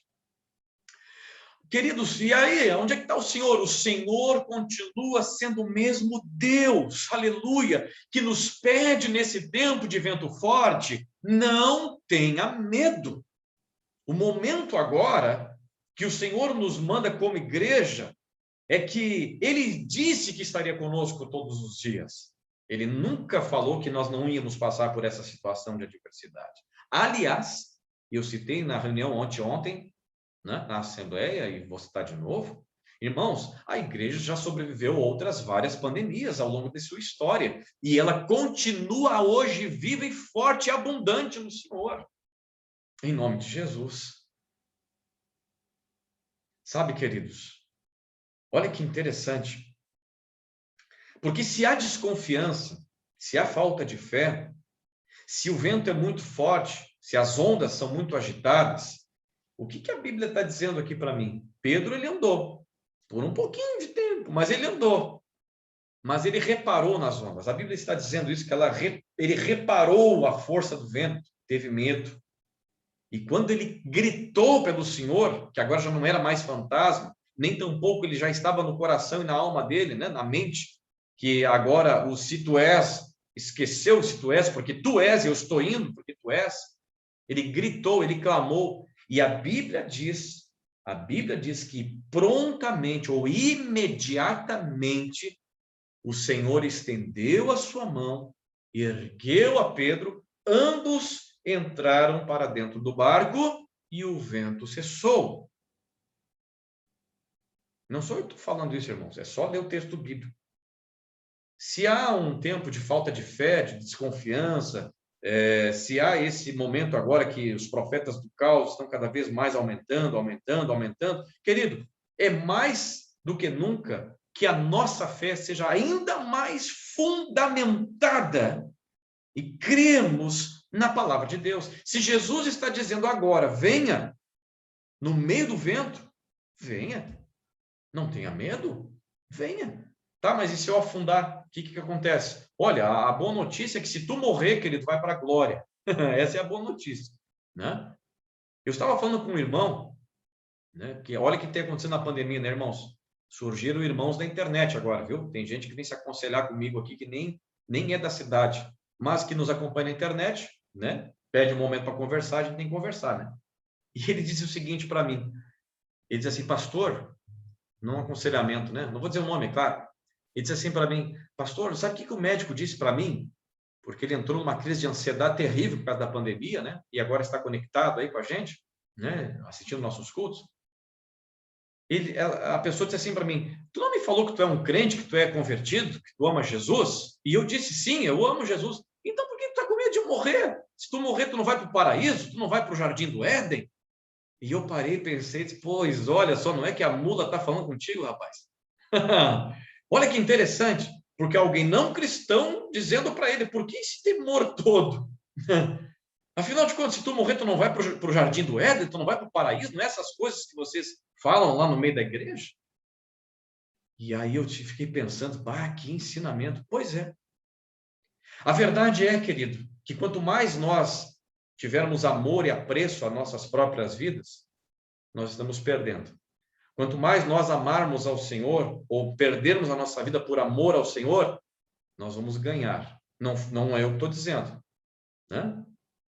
Queridos, e aí, onde é que está o Senhor? O Senhor continua sendo o mesmo Deus, aleluia, que nos pede nesse tempo de vento forte, não tenha medo. O momento agora que o Senhor nos manda como igreja é que Ele disse que estaria conosco todos os dias. Ele nunca falou que nós não íamos passar por essa situação de adversidade. Aliás, eu citei na reunião ontem, né, na Assembleia, e vou citar de novo, irmãos, a igreja já sobreviveu a outras várias pandemias ao longo de sua história, e ela continua hoje viva e forte e abundante no Senhor, em nome de Jesus. Sabe, queridos, olha que interessante, porque se há desconfiança, se há falta de fé, se o vento é muito forte, se as ondas são muito agitadas, o que a Bíblia está dizendo aqui para mim? Pedro, ele andou por um pouquinho de tempo, mas ele andou. Mas ele reparou nas ondas. A Bíblia está dizendo isso, que ele reparou a força do vento, teve medo. E quando ele gritou pelo Senhor, que agora já não era mais fantasma, nem tampouco ele já estava no coração e na alma dele, né, na mente, que agora o se tu és, esqueceu o se tu és, porque tu és, eu estou indo porque tu és. Ele gritou, ele clamou. E a Bíblia diz que prontamente ou imediatamente o Senhor estendeu a sua mão, ergueu a Pedro, ambos entraram para dentro do barco e o vento cessou. Não sou eu que estou falando isso, irmãos, é só ler o texto bíblico. Se há um tempo de falta de fé, de desconfiança, se há esse momento agora que os profetas do caos estão cada vez mais aumentando, querido, é mais do que nunca que a nossa fé seja ainda mais fundamentada e cremos na palavra de Deus. Se Jesus está dizendo agora, venha, no meio do vento, venha, não tenha medo, venha. Tá, mas e se eu afundar? O que acontece? Olha, a boa notícia é que se tu morrer, querido, vai para a glória. Essa é a boa notícia, né? Eu estava falando com um irmão, né, que olha o que tem acontecido na pandemia, né, irmãos? Surgiram irmãos da internet agora, viu? Tem gente que vem se aconselhar comigo aqui que nem é da cidade, mas que nos acompanha na internet, né? Pede um momento para conversar, a gente tem que conversar, né? E ele disse o seguinte para mim, ele disse assim, pastor, num aconselhamento, né? Não vou dizer o nome, claro. Ele disse assim para mim, pastor, sabe o que o médico disse para mim? Porque ele entrou numa crise de ansiedade terrível por causa da pandemia, né? E agora está conectado aí com a gente, né? Assistindo nossos cultos. A pessoa disse assim para mim, tu não me falou que tu é um crente, que tu é convertido, que tu ama Jesus? E eu disse, sim, eu amo Jesus. Então por que tu está com medo de morrer? Se tu morrer, tu não vai para o paraíso? Tu não vai para o jardim do Éden? E eu parei e pensei, pois olha só, não é que a mula está falando contigo, rapaz? Olha que interessante, porque alguém não cristão dizendo para ele, por que esse temor todo? Afinal de contas, se tu morrer, tu não vai para o jardim do Éden, tu não vai para o paraíso, não é essas coisas que vocês falam lá no meio da igreja? E aí eu fiquei pensando, que ensinamento. Pois é. A verdade é, querido, que quanto mais nós tivermos amor e apreço às nossas próprias vidas, nós estamos perdendo. Quanto mais nós amarmos ao Senhor, ou perdermos a nossa vida por amor ao Senhor, nós vamos ganhar. Não é eu que estou dizendo, né?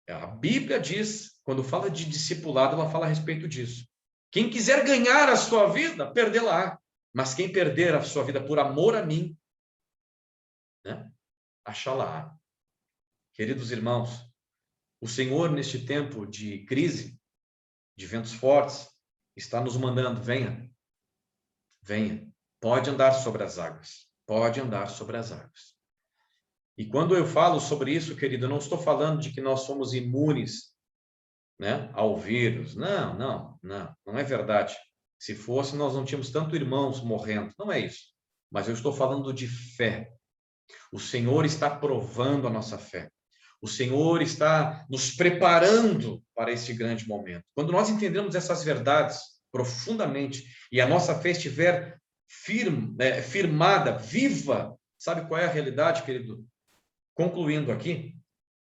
A Bíblia diz, quando fala de discipulado, ela fala a respeito disso. Quem quiser ganhar a sua vida, perdê-la. Mas quem perder a sua vida por amor a mim, né, achá-la. Queridos irmãos, o Senhor, neste tempo de crise, de ventos fortes, está nos mandando, venha, venha, pode andar sobre as águas, pode andar sobre as águas. E quando eu falo sobre isso, querido, eu não estou falando de que nós somos imunes, né, ao vírus. Não é verdade. Se fosse, nós não tínhamos tanto irmãos morrendo. Não é isso. Mas eu estou falando de fé. O Senhor está provando a nossa fé. O Senhor está nos preparando para esse grande momento. Quando nós entendemos essas verdades profundamente e a nossa fé estiver firmada, viva, sabe qual é a realidade, querido? Concluindo aqui,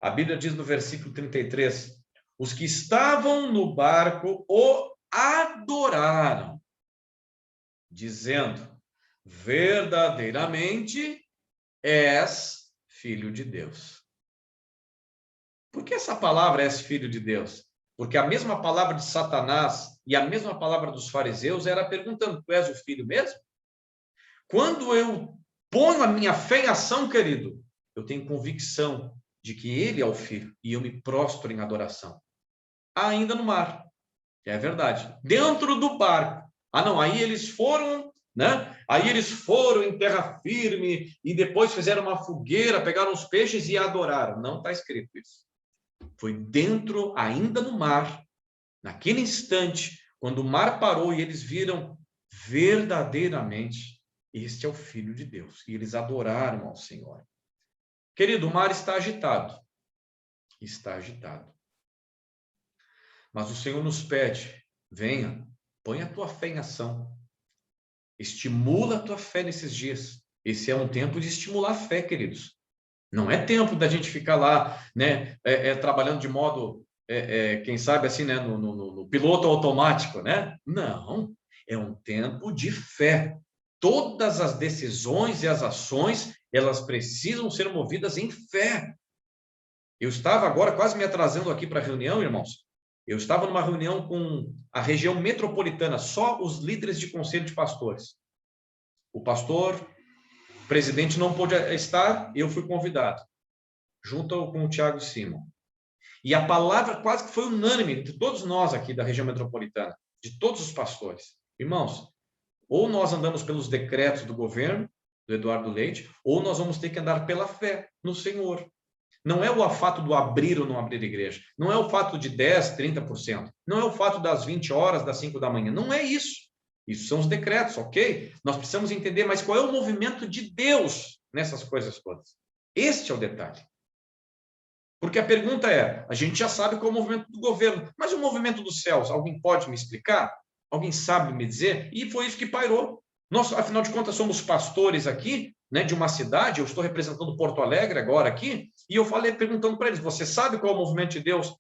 a Bíblia diz no versículo 33, os que estavam no barco o adoraram, dizendo, verdadeiramente és filho de Deus. Por que essa palavra és filho de Deus? Porque a mesma palavra de Satanás e a mesma palavra dos fariseus era perguntando, tu és o filho mesmo? Quando eu ponho a minha fé em ação, querido, eu tenho convicção de que ele é o filho e eu me prostro em adoração. Ainda no mar, é verdade. Dentro do barco. Não, aí eles foram, né? Aí eles foram em terra firme e depois fizeram uma fogueira, pegaram os peixes e adoraram. Não está escrito isso. Foi dentro, ainda no mar, naquele instante, quando o mar parou e eles viram verdadeiramente, este é o Filho de Deus. E eles adoraram ao Senhor. Querido, o mar está agitado. Está agitado. Mas o Senhor nos pede, venha, põe a tua fé em ação. Estimula a tua fé nesses dias. Esse é um tempo de estimular a fé, queridos. Não é tempo da gente ficar lá, né, trabalhando de modo, quem sabe assim, né, no piloto automático, né? Não, é um tempo de fé. Todas as decisões e as ações, elas precisam ser movidas em fé. Eu estava agora quase me atrasando aqui para a reunião, irmãos. Eu estava numa reunião com a região metropolitana, só os líderes de conselho de pastores. O pastor, presidente não pôde estar, eu fui convidado, junto com o Tiago Simon. E a palavra quase que foi unânime entre todos nós aqui da região metropolitana, de todos os pastores. Irmãos, ou nós andamos pelos decretos do governo, do Eduardo Leite, ou nós vamos ter que andar pela fé no Senhor. Não é o fato do abrir ou não abrir a igreja. Não é o fato de 10%, 30%. Não é o fato das 20 horas, das 5 da manhã. Não é isso. Isso são os decretos, ok? Nós precisamos entender, mas qual é o movimento de Deus nessas coisas todas? Este é o detalhe. Porque a pergunta é, a gente já sabe qual é o movimento do governo, mas o movimento dos céus, alguém pode me explicar? Alguém sabe me dizer? E foi isso que pairou. Nós, afinal de contas, somos pastores aqui, né, de uma cidade, eu estou representando Porto Alegre agora aqui, e eu falei, perguntando para eles, você sabe qual é o movimento de Deus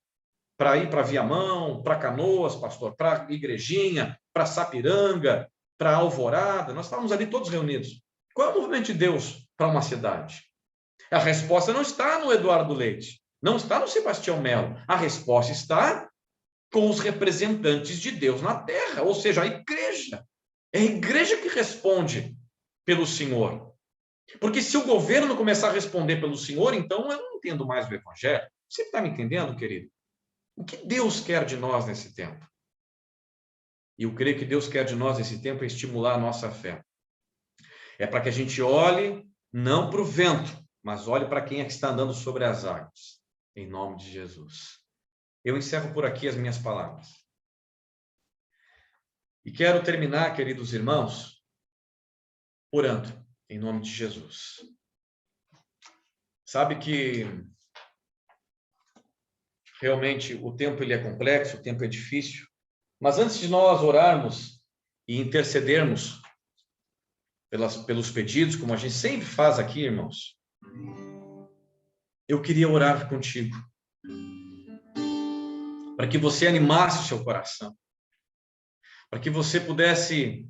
para ir para Viamão, para Canoas, pastor, para Igrejinha, para Sapiranga, para Alvorada? Nós estávamos ali todos reunidos. Qual é o movimento de Deus para uma cidade? A resposta não está no Eduardo Leite, não está no Sebastião Melo, a resposta está com os representantes de Deus na terra, ou seja, a igreja. É a igreja que responde pelo Senhor. Porque se o governo começar a responder pelo Senhor, então eu não entendo mais o Evangelho. Você está me entendendo, querido? O que Deus quer de nós nesse tempo? E eu creio que Deus quer de nós nesse tempo é estimular a nossa fé. É para que a gente olhe não para o vento, mas olhe para quem é que está andando sobre as águas. Em nome de Jesus. Eu encerro por aqui as minhas palavras. E quero terminar, queridos irmãos, orando, em nome de Jesus. Sabe que realmente o tempo ele é complexo, o tempo é difícil, mas antes de nós orarmos e intercedermos pelos pedidos, como a gente sempre faz aqui, irmãos, eu queria orar contigo, para que você animasse o seu coração, para que você pudesse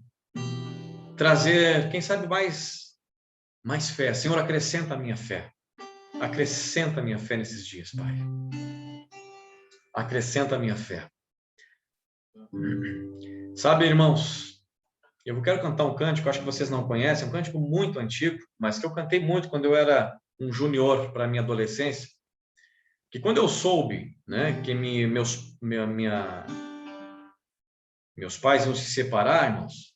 trazer, quem sabe, mais fé. Senhor, acrescenta a minha fé. Acrescenta a minha fé nesses dias, Pai. Acrescenta a minha fé. Sabe, irmãos, eu quero cantar um cântico, acho que vocês não conhecem, um cântico muito antigo, mas que eu cantei muito quando eu era um júnior para minha adolescência. Que quando eu soube, né, que meus pais iam se separar, irmãos,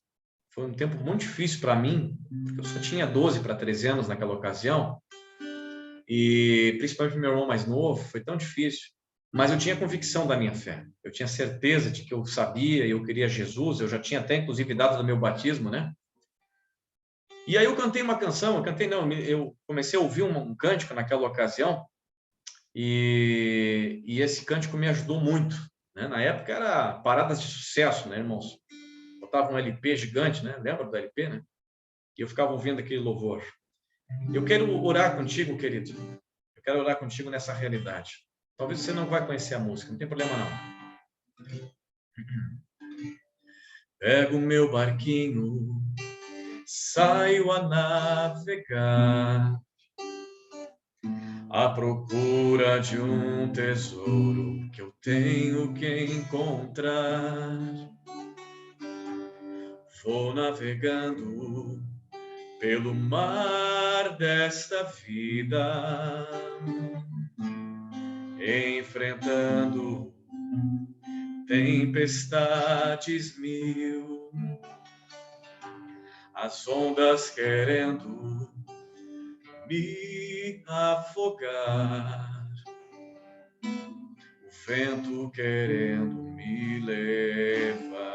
foi um tempo muito difícil para mim, porque eu só tinha 12 para 13 anos naquela ocasião, e principalmente para o meu irmão mais novo, foi tão difícil. Mas eu tinha convicção da minha fé, eu tinha certeza de que eu sabia, eu queria Jesus, eu já tinha até, inclusive, data do meu batismo, né? E aí eu cantei uma canção, eu comecei a ouvir um cântico naquela ocasião, e esse cântico me ajudou muito, né? Na época era paradas de sucesso, né, irmãos? Botava um LP gigante, né? Lembra do LP, né? E eu ficava ouvindo aquele louvor. Eu quero orar contigo, querido. Eu quero orar contigo nessa realidade. Talvez você não vai conhecer a música, não tem problema não. Pego o meu barquinho, saio a navegar, à procura de um tesouro que eu tenho que encontrar. Vou navegando pelo mar desta vida, enfrentando tempestades mil, as ondas querendo me afogar, o vento querendo me levar.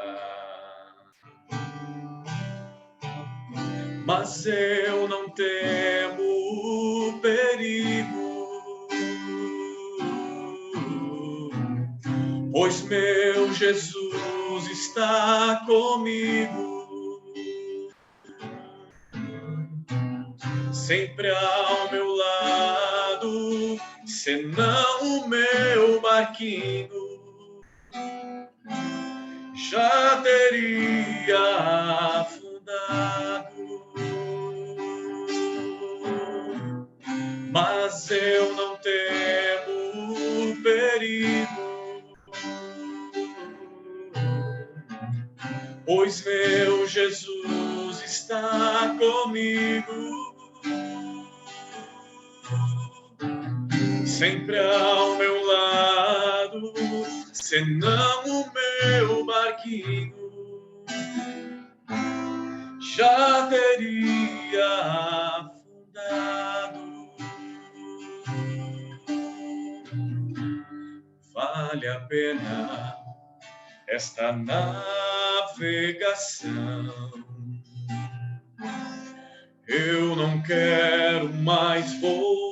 Mas eu não temo perigo, pois meu Jesus está comigo. Sempre ao meu lado, senão o meu barquinho já teria afundado. Mas eu não temo perigo, pois meu Jesus está comigo. Sempre ao meu lado, senão o meu barquinho já teria afundado. Vale a pena esta navegação. Eu não quero mais voltar.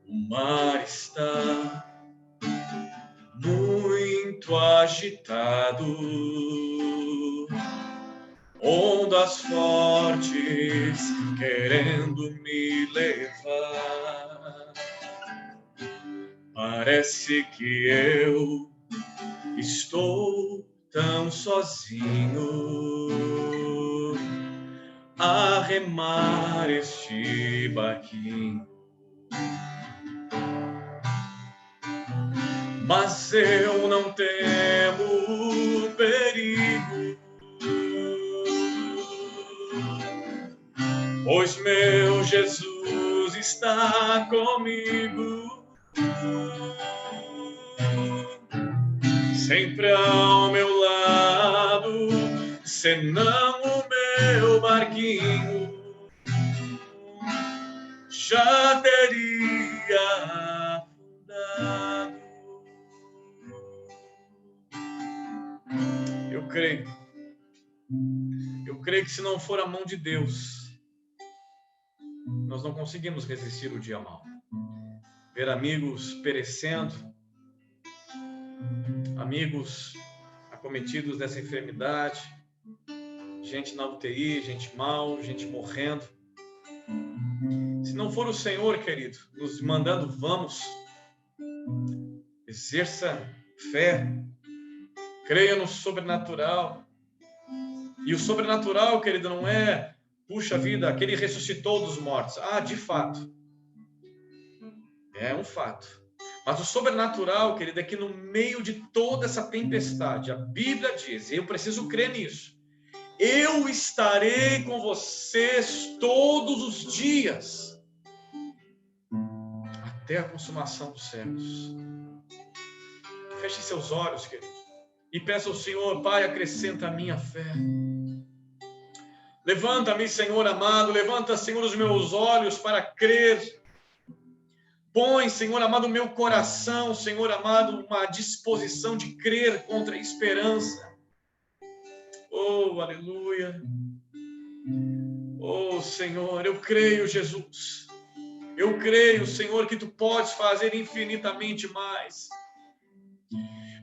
O mar está muito agitado, ondas fortes querendo me levar. Parece que eu estou tão sozinho a remar este barquinho. Mas eu não temo perigo, pois meu Jesus está comigo. Sempre ao meu lado, senão o meu barquinho já teria afundado. Eu creio que se não for a mão de Deus, nós não conseguimos resistir o dia mau. Ver amigos perecendo, amigos acometidos dessa enfermidade, gente na UTI, gente mal, gente morrendo. Se não for o Senhor, querido, nos mandando vamos, Exerça fé. Creia no sobrenatural. E o sobrenatural, querido, não é, puxa vida, que ele ressuscitou dos mortos. De fato. É um fato. Mas o sobrenatural, querido, é que no meio de toda essa tempestade, a Bíblia diz, e eu preciso crer nisso, eu estarei com vocês todos os dias, até a consumação dos séculos. Feche seus olhos, querido, e peça ao Senhor, Pai, acrescenta a minha fé. Levanta-me, Senhor amado, levanta, Senhor, os meus olhos para crer. Põe, Senhor amado, o meu coração, Senhor amado, uma disposição de crer contra a esperança. Oh, aleluia. Oh, Senhor, eu creio, Jesus. Eu creio, Senhor, que Tu podes fazer infinitamente mais.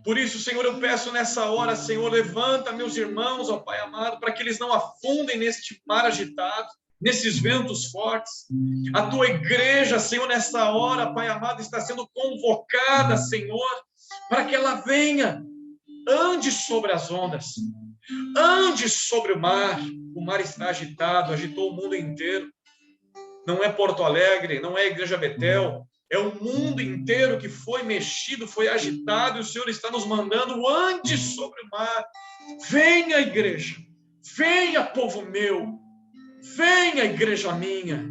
Por isso, Senhor, eu peço nessa hora, Senhor, levanta meus irmãos, ó Pai amado, para que eles não afundem neste mar agitado, nesses ventos fortes. A Tua igreja, Senhor, nessa hora, Pai amado, está sendo convocada, Senhor, para que ela venha, ande sobre as ondas, ande sobre o mar. O mar está agitado, agitou o mundo inteiro. Não é Porto Alegre, não é a Igreja Betel, é o mundo inteiro que foi mexido, foi agitado, e o Senhor está nos mandando, ande sobre o mar. Venha, igreja, venha, povo meu, venha, igreja minha.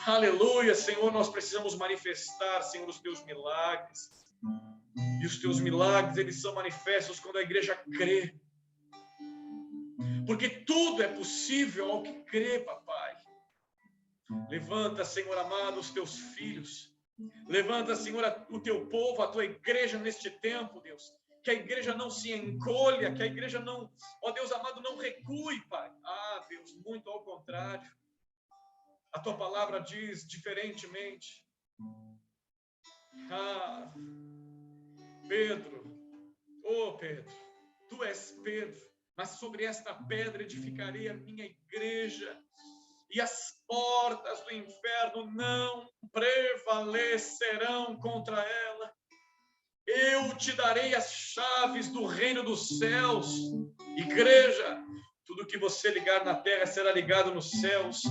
Aleluia, Senhor, nós precisamos manifestar, Senhor, os Teus milagres. E os Teus milagres, eles são manifestos quando a igreja crê. Porque tudo é possível ao que crê, papai. Levanta, Senhor amado, os Teus filhos. Levanta, Senhor, o Teu povo, a Tua igreja neste tempo, Deus. Que a igreja não se encolha, que a igreja não, ó Deus amado, não recue, Pai. Deus, muito ao contrário. A Tua palavra diz diferentemente. Pedro, Pedro, Tu és Pedro, mas sobre esta pedra edificarei a minha igreja, e as portas do inferno não prevalecerão contra ela. Eu te darei as chaves do reino dos céus. Igreja, tudo que você ligar na terra será ligado nos céus,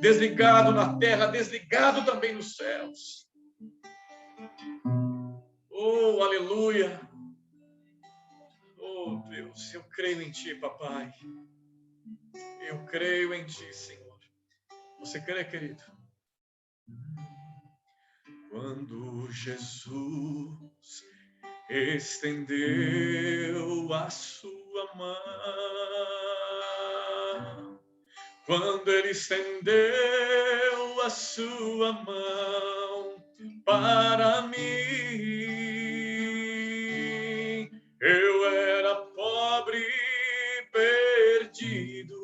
desligado na terra, desligado também nos céus. Oh, aleluia. Oh, Deus, eu creio em Ti, papai. Eu creio em Ti, Senhor. Você crê, querido? Quando Jesus estendeu a sua mão, quando Ele estendeu a sua mão para mim, eu era pobre, perdido,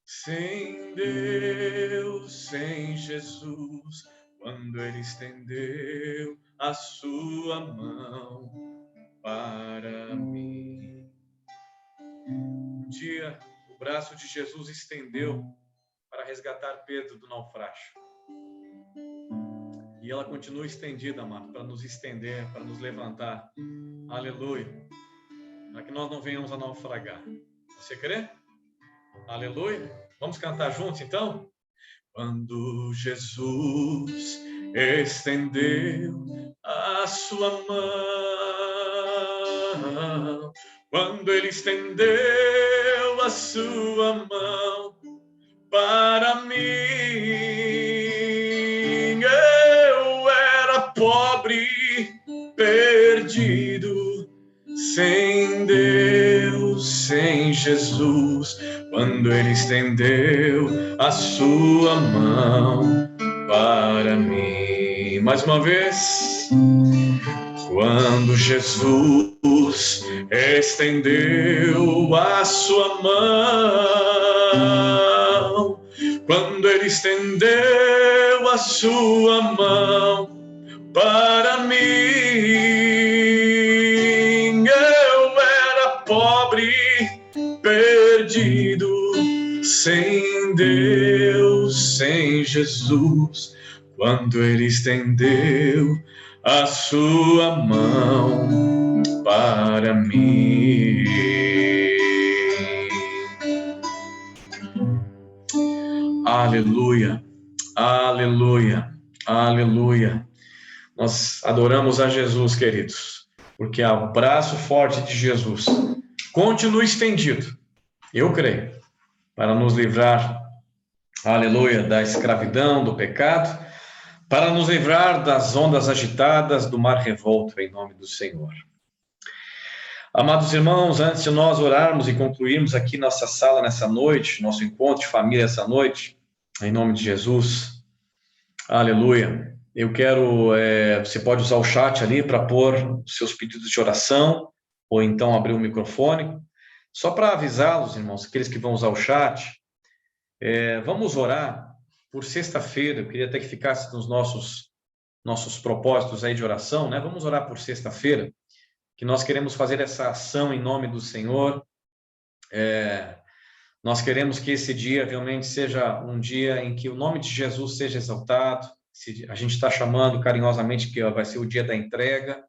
sem Deus, sem Jesus, quando Ele estendeu a sua mão para mim. Um dia, o braço de Jesus estendeu para resgatar Pedro do naufrágio. E ela continua estendida, amado, para nos estender, para nos levantar. Aleluia. Para que nós não venhamos a naufragar. Você crê? Aleluia. Vamos cantar juntos, então? Quando Jesus estendeu a sua mão, quando Ele estendeu a sua mão para mim, eu era pobre, perdido, sem Deus, sem Jesus, quando Ele estendeu a sua mão para mim. Mais uma vez. Quando Jesus estendeu a sua mão, quando Ele estendeu a sua mão para mim, eu era pobre, perdido, sem Deus, sem Jesus, quando Ele estendeu a sua mão para mim. Aleluia, aleluia, aleluia. Nós adoramos a Jesus, queridos, porque o braço forte de Jesus continua estendido, eu creio, para nos livrar, aleluia, da escravidão, do pecado, para nos livrar das ondas agitadas do mar revolto, em nome do Senhor. Amados irmãos, antes de nós orarmos e concluirmos aqui nossa sala nessa noite, nosso encontro de família essa noite, em nome de Jesus, aleluia, eu quero, você pode usar o chat ali para pôr os seus pedidos de oração, ou então abrir o microfone, só para avisá-los, irmãos, aqueles que vão usar o chat, vamos orar por sexta-feira, eu queria até que ficasse nos nossos propósitos aí de oração, né? Vamos orar por sexta-feira, que nós queremos fazer essa ação em nome do Senhor. Nós queremos que esse dia realmente seja um dia em que o nome de Jesus seja exaltado. A gente está chamando carinhosamente que vai ser o dia da entrega.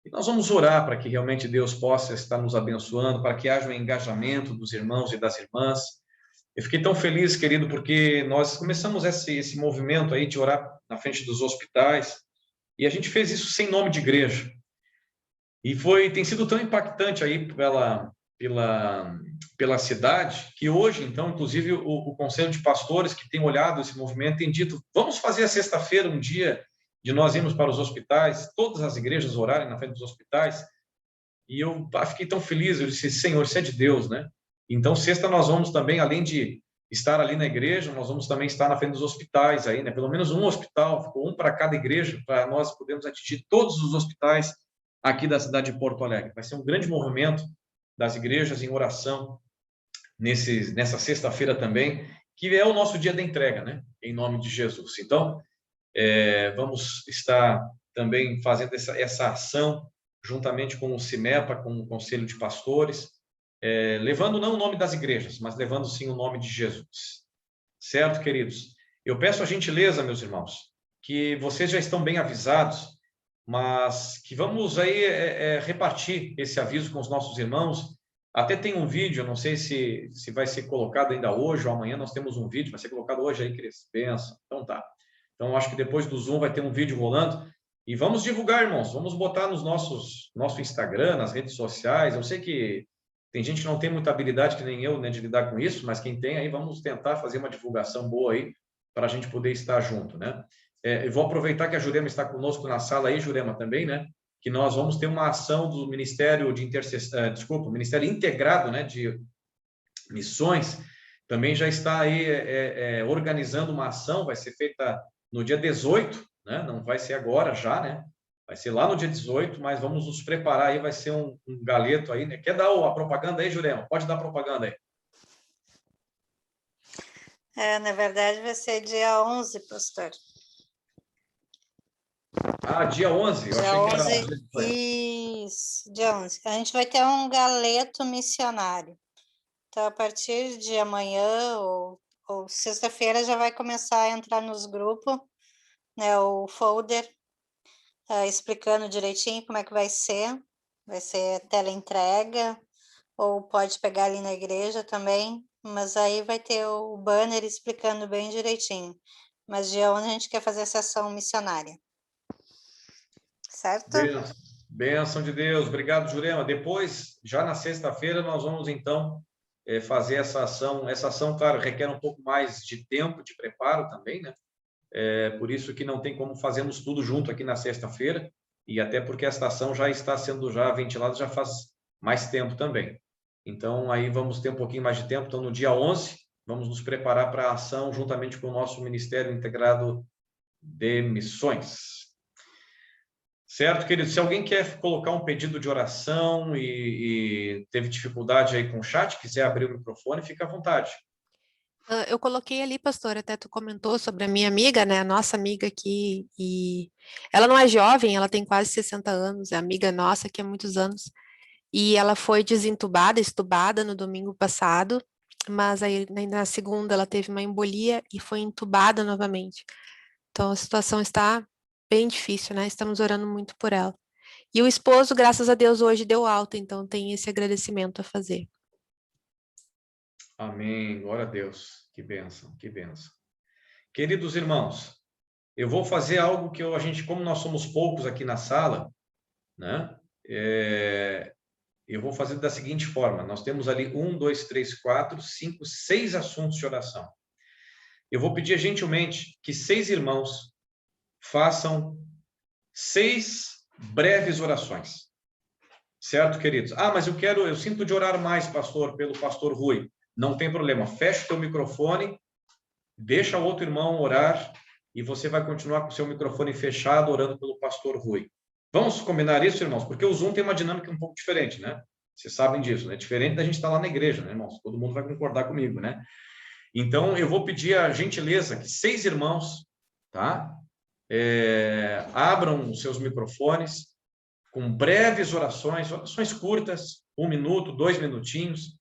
E nós vamos orar para que realmente Deus possa estar nos abençoando, para que haja um engajamento dos irmãos e das irmãs. Eu fiquei tão feliz, querido, porque nós começamos esse movimento aí de orar na frente dos hospitais, e a gente fez isso sem nome de igreja. E tem sido tão impactante aí pela cidade, que hoje, então, inclusive, o Conselho de Pastores, que tem olhado esse movimento, tem dito, vamos fazer a sexta-feira um dia de nós irmos para os hospitais, todas as igrejas orarem na frente dos hospitais, e eu fiquei tão feliz, eu disse, Senhor, isso é de Deus, né? Então, sexta nós vamos também, além de estar ali na igreja, nós vamos também estar na frente dos hospitais aí, né? Pelo menos um hospital, ficou um para cada igreja, para nós podermos atingir todos os hospitais aqui da cidade de Porto Alegre. Vai ser um grande movimento das igrejas em oração nessa sexta-feira também, que é o nosso dia da entrega, né? Em nome de Jesus. Então, vamos estar também fazendo essa ação juntamente com o CIMEPA, com o Conselho de Pastores, levando não o nome das igrejas, mas levando sim o nome de Jesus. Certo, queridos? Eu peço a gentileza, meus irmãos, que vocês já estão bem avisados, mas que vamos aí repartir esse aviso com os nossos irmãos. Até tem um vídeo, não sei se vai ser colocado ainda hoje ou amanhã, nós temos um vídeo, vai ser colocado hoje aí, Cris. Benção. Então tá. Então acho que depois do Zoom vai ter um vídeo rolando. E vamos divulgar, irmãos, vamos botar nos nosso Instagram, nas redes sociais. Eu sei que tem gente que não tem muita habilidade, que nem eu, né, de lidar com isso, mas quem tem aí, vamos tentar fazer uma divulgação boa aí, para a gente poder estar junto, né? Eu vou aproveitar que a Jurema está conosco na sala aí, Jurema, também, né? Que nós vamos ter uma ação do Ministério de Ministério Integrado, né, de Missões, também já está aí organizando uma ação, vai ser feita no dia 18, né? Não vai ser agora já, né? Vai ser lá no dia 18, mas vamos nos preparar aí, vai ser um galeto aí, né? Quer dar a propaganda aí, Jurema? Pode dar a propaganda aí. Na verdade vai ser dia 11, pastor. Dia 11? Eu dia achei 11, que era... Isso, dia 11. A gente vai ter um galeto missionário. Então, a partir de amanhã ou sexta-feira já vai começar a entrar nos grupos, né, o folder, explicando direitinho como é que vai ser teleentrega, ou pode pegar ali na igreja também, mas aí vai ter o banner explicando bem direitinho. Mas dia 11 a gente quer fazer essa ação missionária. Certo? Bênção de Deus. Obrigado, Jurema. Depois, já na sexta-feira, nós vamos, então, fazer essa ação. Essa ação, claro, requer um pouco mais de tempo, de preparo também, né? Por isso que não tem como fazermos tudo junto aqui na sexta-feira, e até porque esta ação já está sendo ventilada já faz mais tempo também. Então, aí vamos ter um pouquinho mais de tempo. Então, no dia 11, vamos nos preparar para a ação juntamente com o nosso Ministério Integrado de Missões. Certo, querido? Se alguém quer colocar um pedido de oração e teve dificuldade aí com o chat, quiser abrir o microfone, fica à vontade. Eu coloquei ali, pastor, até tu comentou sobre a minha amiga, né, a nossa amiga aqui, e ela não é jovem, ela tem quase 60 anos, é amiga nossa aqui há muitos anos, e ela foi estubada no domingo passado, mas aí na segunda ela teve uma embolia e foi entubada novamente. Então, a situação está bem difícil, né? Estamos orando muito por ela. E o esposo, graças a Deus, hoje deu alta, então tem esse agradecimento a fazer. Amém. Glória a Deus. Que bênção, que bênção. Queridos irmãos, eu vou fazer algo que a gente, como nós somos poucos aqui na sala, né? Eu vou fazer da seguinte forma: nós temos ali 1, 2, 3, 4, 5, 6 assuntos de oração. Eu vou pedir gentilmente que 6 irmãos façam 6 breves orações. Certo, queridos? Ah, mas eu sinto de orar mais, pastor, pelo pastor Rui. Não tem problema, fecha o teu microfone, deixa o outro irmão orar e você vai continuar com o seu microfone fechado orando pelo pastor Rui. Vamos combinar isso, irmãos? Porque o Zoom tem uma dinâmica um pouco diferente, né? Vocês sabem disso, né? Diferente da gente estar lá na igreja, né, irmãos? Todo mundo vai concordar comigo, né? Então, eu vou pedir a gentileza que 6 irmãos, tá? Abram os seus microfones com breves orações curtas, 1 minuto, 2 minutinhos.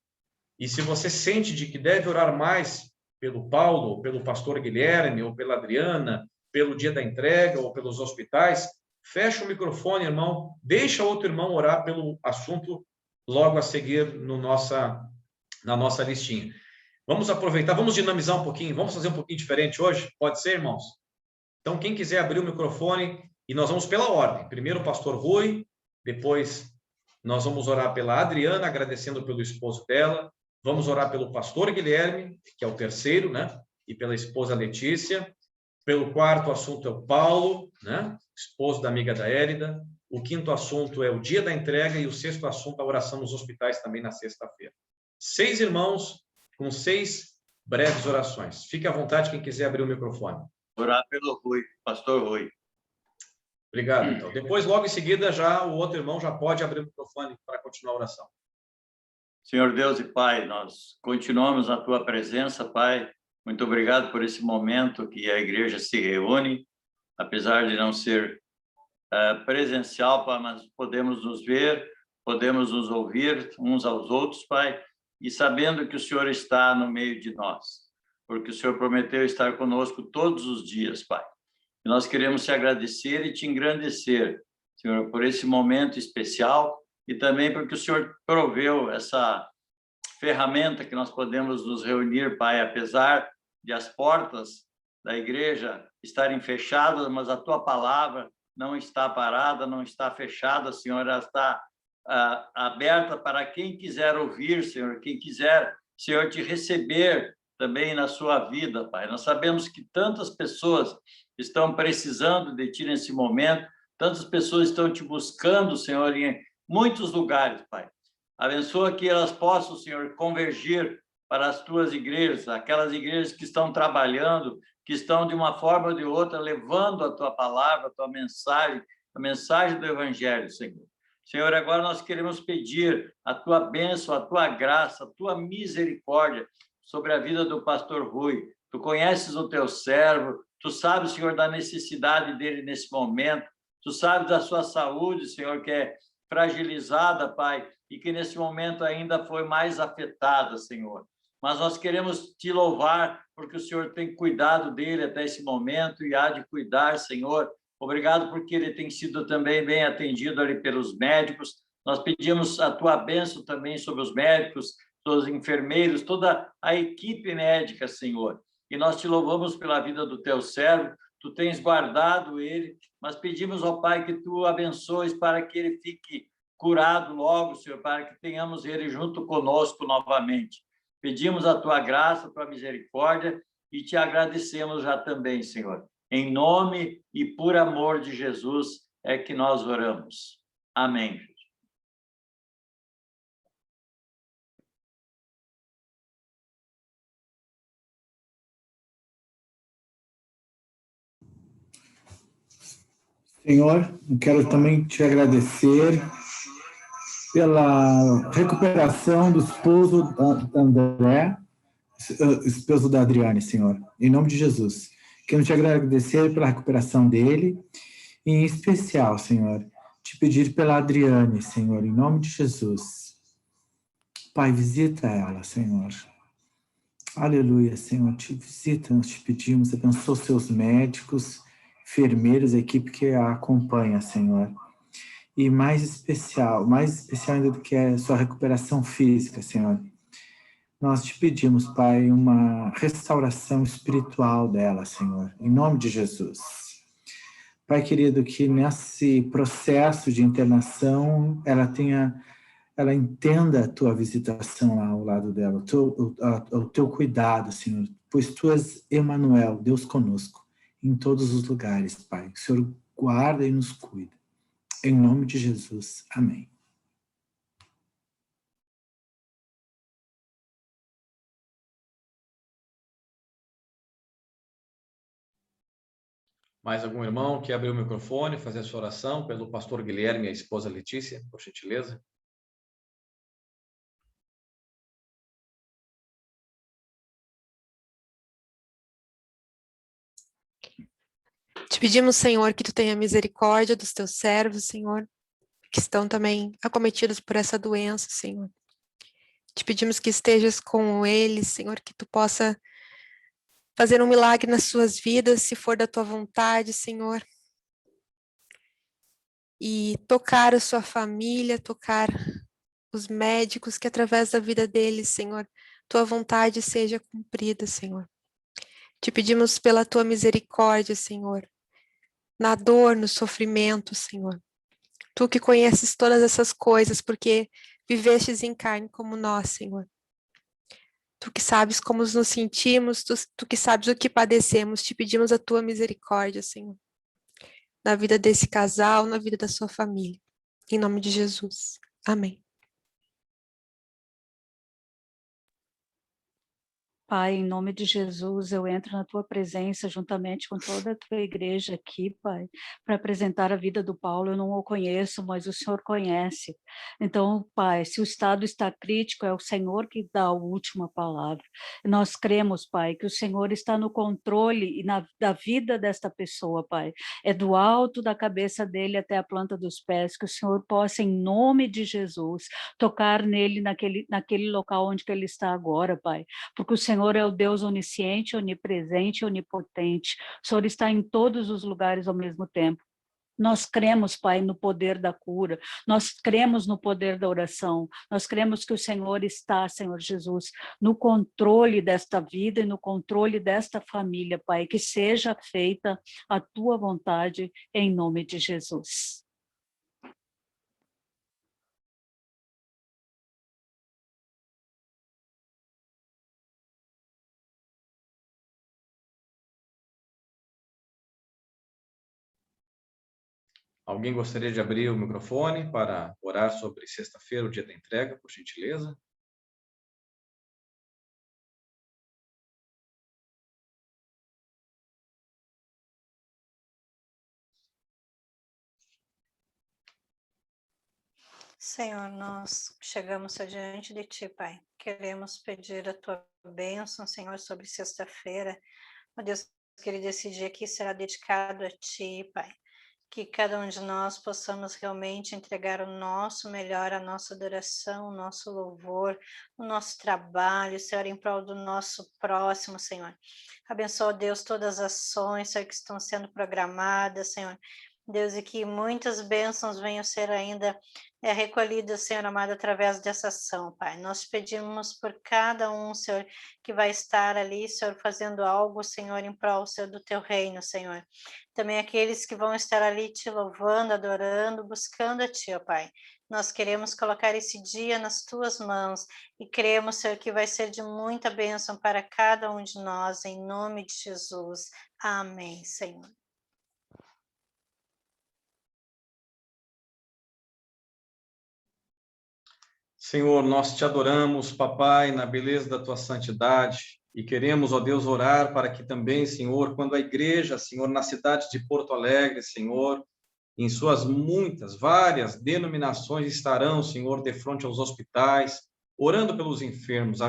E se você sente de que deve orar mais pelo Paulo, pelo pastor Guilherme, ou pela Adriana, pelo dia da entrega, ou pelos hospitais, fecha o microfone, irmão, deixa outro irmão orar pelo assunto logo a seguir na nossa listinha. Vamos aproveitar, vamos dinamizar um pouquinho, vamos fazer um pouquinho diferente hoje? Pode ser, irmãos? Então, quem quiser abrir o microfone, e nós vamos pela ordem. Primeiro o pastor Rui, depois nós vamos orar pela Adriana, agradecendo pelo esposo dela. Vamos orar pelo pastor Guilherme, que é o terceiro, né? E pela esposa Letícia. Pelo quarto assunto é o Paulo, né? Esposo da amiga da Érida. O quinto assunto é o dia da entrega e o sexto assunto é a oração nos hospitais também na sexta-feira. 6 irmãos com 6 breves orações. Fique à vontade quem quiser abrir o microfone. Orar pelo Rui, pastor Rui. Obrigado, então. Depois, logo em seguida, já o outro irmão já pode abrir o microfone para continuar a oração. Senhor Deus e Pai, nós continuamos na Tua presença, Pai. Muito obrigado por esse momento que a igreja se reúne, apesar de não ser presencial, Pai, mas podemos nos ver, podemos nos ouvir uns aos outros, Pai, e sabendo que o Senhor está no meio de nós, porque o Senhor prometeu estar conosco todos os dias, Pai. E nós queremos te agradecer e te engrandecer, Senhor, por esse momento especial e também porque o Senhor proveu essa ferramenta que nós podemos nos reunir, Pai, apesar de as portas da igreja estarem fechadas, mas a Tua palavra não está parada, não está fechada, Senhor, ela está aberta para quem quiser ouvir, Senhor, quem quiser, Senhor, te receber também na sua vida, Pai. Nós sabemos que tantas pessoas estão precisando de Ti nesse momento, tantas pessoas estão Te buscando, Senhor, em muitos lugares, Pai. Abençoa que elas possam, Senhor, convergir para as Tuas igrejas, aquelas igrejas que estão trabalhando, que estão, de uma forma ou de outra, levando a Tua palavra, a Tua mensagem, a mensagem do Evangelho, Senhor. Senhor, agora nós queremos pedir a Tua bênção, a Tua graça, a Tua misericórdia sobre a vida do pastor Rui. Tu conheces o Teu servo, Tu sabes, Senhor, da necessidade dele nesse momento, Tu sabes da sua saúde, Senhor, que é fragilizada, Pai, e que nesse momento ainda foi mais afetada, Senhor. Mas nós queremos Te louvar, porque o Senhor tem cuidado dele até esse momento e há de cuidar, Senhor. Obrigado porque ele tem sido também bem atendido ali pelos médicos. Nós pedimos a Tua bênção também sobre os médicos, os enfermeiros, toda a equipe médica, Senhor. E nós Te louvamos pela vida do Teu servo. Tu tens guardado ele, mas pedimos ao Pai que Tu abençoes para que ele fique curado logo, Senhor, para que tenhamos ele junto conosco novamente. Pedimos a Tua graça, a Tua misericórdia e Te agradecemos já também, Senhor. Em nome e por amor de Jesus é que nós oramos. Amém. Senhor, eu quero também te agradecer pela recuperação do esposo da André, esposo da Adriane, Senhor, em nome de Jesus. Quero te agradecer pela recuperação dele, e em especial, Senhor, te pedir pela Adriane, Senhor, em nome de Jesus. Pai, visita ela, Senhor. Aleluia, Senhor, te visita, nós te pedimos, abençoa os seus médicos, enfermeiros, a equipe que a acompanha, Senhor. E mais especial ainda do que a sua recuperação física, Senhor. Nós te pedimos, Pai, uma restauração espiritual dela, Senhor, em nome de Jesus. Pai querido, que nesse processo de internação ela entenda a tua visitação lá ao lado dela, o teu cuidado, Senhor, pois tu és Emanuel, Deus conosco, em todos os lugares, Pai. O Senhor guarda e nos cuida. Em nome de Jesus. Amém. Mais algum irmão que abrir o microfone, fazer a sua oração pelo pastor Guilherme e a esposa Letícia, por gentileza? Te pedimos, Senhor, que tu tenha misericórdia dos teus servos, Senhor, que estão também acometidos por essa doença, Senhor. Te pedimos que estejas com eles, Senhor, que tu possa fazer um milagre nas suas vidas, se for da tua vontade, Senhor. E tocar a sua família, tocar os médicos, que através da vida deles, Senhor, tua vontade seja cumprida, Senhor. Te pedimos pela tua misericórdia, Senhor, na dor, no sofrimento, Senhor. Tu que conheces todas essas coisas, porque vivestes em carne como nós, Senhor. Tu que sabes como nos sentimos, tu que sabes o que padecemos, te pedimos a tua misericórdia, Senhor, na vida desse casal, na vida da sua família. Em nome de Jesus. Amém. Pai, em nome de Jesus, eu entro na tua presença juntamente com toda a tua igreja aqui, Pai, para apresentar a vida do Paulo. Eu não o conheço, mas o Senhor conhece. Então, Pai, se o estado está crítico, é o Senhor que dá a última palavra. E nós cremos, Pai, que o Senhor está no controle da vida desta pessoa, Pai. É do alto da cabeça dele até a planta dos pés, que o Senhor possa, em nome de Jesus, tocar nele naquele local onde que ele está agora, Pai. Porque o Senhor é o Deus onisciente, onipresente, onipotente. O Senhor está em todos os lugares ao mesmo tempo. Nós cremos, Pai, no poder da cura, nós cremos no poder da oração, nós cremos que o Senhor está, Senhor Jesus, no controle desta vida e no controle desta família, Pai, que seja feita a tua vontade em nome de Jesus. Alguém gostaria de abrir o microfone para orar sobre sexta-feira, o dia da entrega, por gentileza? Senhor, nós chegamos adiante de Ti, Pai. Queremos pedir a Tua bênção, Senhor, sobre sexta-feira. Ó Deus, querido, esse dia aqui será dedicado a Ti, Pai. Que cada um de nós possamos realmente entregar o nosso melhor, a nossa adoração, o nosso louvor, o nosso trabalho, Senhor, em prol do nosso próximo, Senhor. Abençoa, Deus, todas as ações, Senhor, que estão sendo programadas, Senhor. Deus, e que muitas bênçãos venham ser ainda recolhidas, Senhor amado, através dessa ação, Pai. Nós pedimos por cada um, Senhor, que vai estar ali, Senhor, fazendo algo, Senhor, em prol, Senhor, do Teu reino, Senhor. Também aqueles que vão estar ali te louvando, adorando, buscando a Ti, ó Pai. Nós queremos colocar esse dia nas Tuas mãos e cremos, Senhor, que vai ser de muita bênção para cada um de nós, em nome de Jesus. Amém, Senhor. Senhor, nós te adoramos, papai, na beleza da tua santidade, e queremos, ó Deus, orar para que também, Senhor, quando a igreja, Senhor, na cidade de Porto Alegre, Senhor, em suas várias denominações estarão, Senhor, de frente aos hospitais, orando pelos enfermos.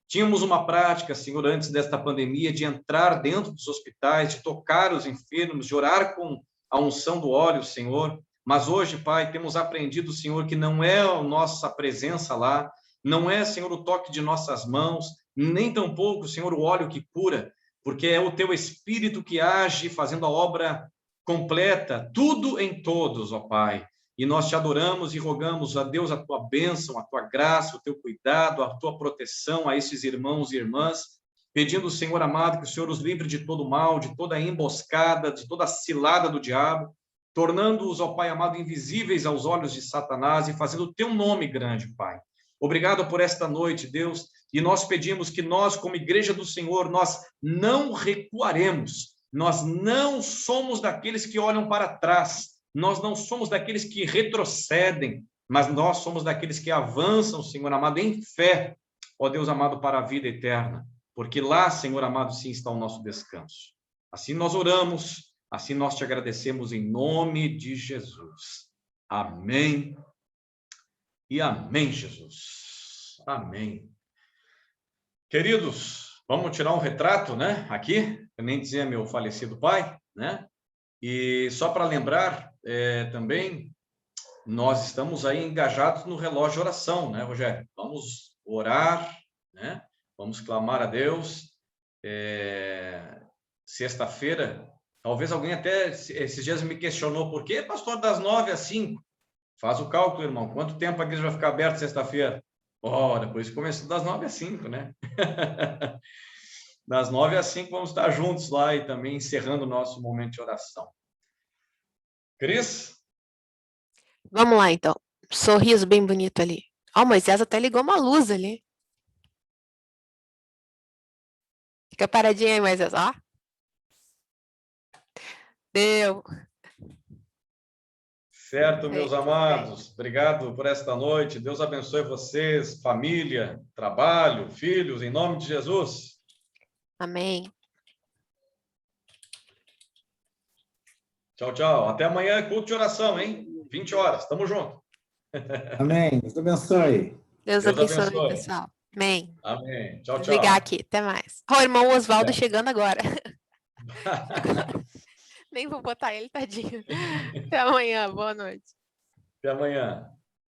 Tínhamos uma prática, Senhor, antes desta pandemia, de entrar dentro dos hospitais, de tocar os enfermos, de orar com a unção do óleo, Senhor. Mas hoje, Pai, temos aprendido, Senhor, que não é a nossa presença lá, não é, Senhor, o toque de nossas mãos, nem tampouco, Senhor, o óleo que cura, porque é o teu Espírito que age, fazendo a obra completa, tudo em todos, ó Pai. E nós te adoramos e rogamos a Deus a tua bênção, a tua graça, o teu cuidado, a tua proteção a esses irmãos e irmãs, pedindo, Senhor amado, que o Senhor os livre de todo mal, de toda emboscada, de toda cilada do diabo, tornando-os, ó Pai amado, invisíveis aos olhos de Satanás e fazendo o teu nome grande, Pai. Obrigado por esta noite, Deus, e nós pedimos que nós, como igreja do Senhor, nós não recuaremos, nós não somos daqueles que olham para trás, nós não somos daqueles que retrocedem, mas nós somos daqueles que avançam, Senhor amado, em fé, ó Deus amado, para a vida eterna, porque lá, Senhor amado, sim está o nosso descanso. Assim nós oramos, assim nós te agradecemos em nome de Jesus. Amém. E amém, Jesus. Amém. Queridos, vamos tirar um retrato, né? Aqui, eu nem dizia meu falecido pai, né? E só para lembrar, também, nós estamos aí engajados no relógio de oração, né, Rogério? Vamos orar, né? Vamos clamar a Deus. Sexta-feira, talvez alguém até esses dias me questionou, por que, pastor, das 9 às 5? Faz o cálculo, irmão. Quanto tempo a igreja vai ficar aberta sexta-feira? Depois começou das 9 às 5, né? Das 9 às 5 vamos estar juntos lá e também encerrando o nosso momento de oração. Cris? Vamos lá, então. Sorriso bem bonito ali. Ó, o Moisés até ligou uma luz ali. Fica paradinho aí, Moisés, ó. Deu. Certo, meus amados. Obrigado por esta noite. Deus abençoe vocês, família, trabalho, filhos, em nome de Jesus. Amém. Tchau, tchau. Até amanhã, culto de oração, hein? 20 horas. Tamo junto. Amém. Deus abençoe. Deus Deus abençoe, abençoe. pessoal. Amém. Amém. Tchau, Desligar tchau. aqui. Até mais. Ó, o irmão Oswaldo É. chegando agora. Nem vou botar ele, tadinho. Até amanhã. Boa noite. Até amanhã.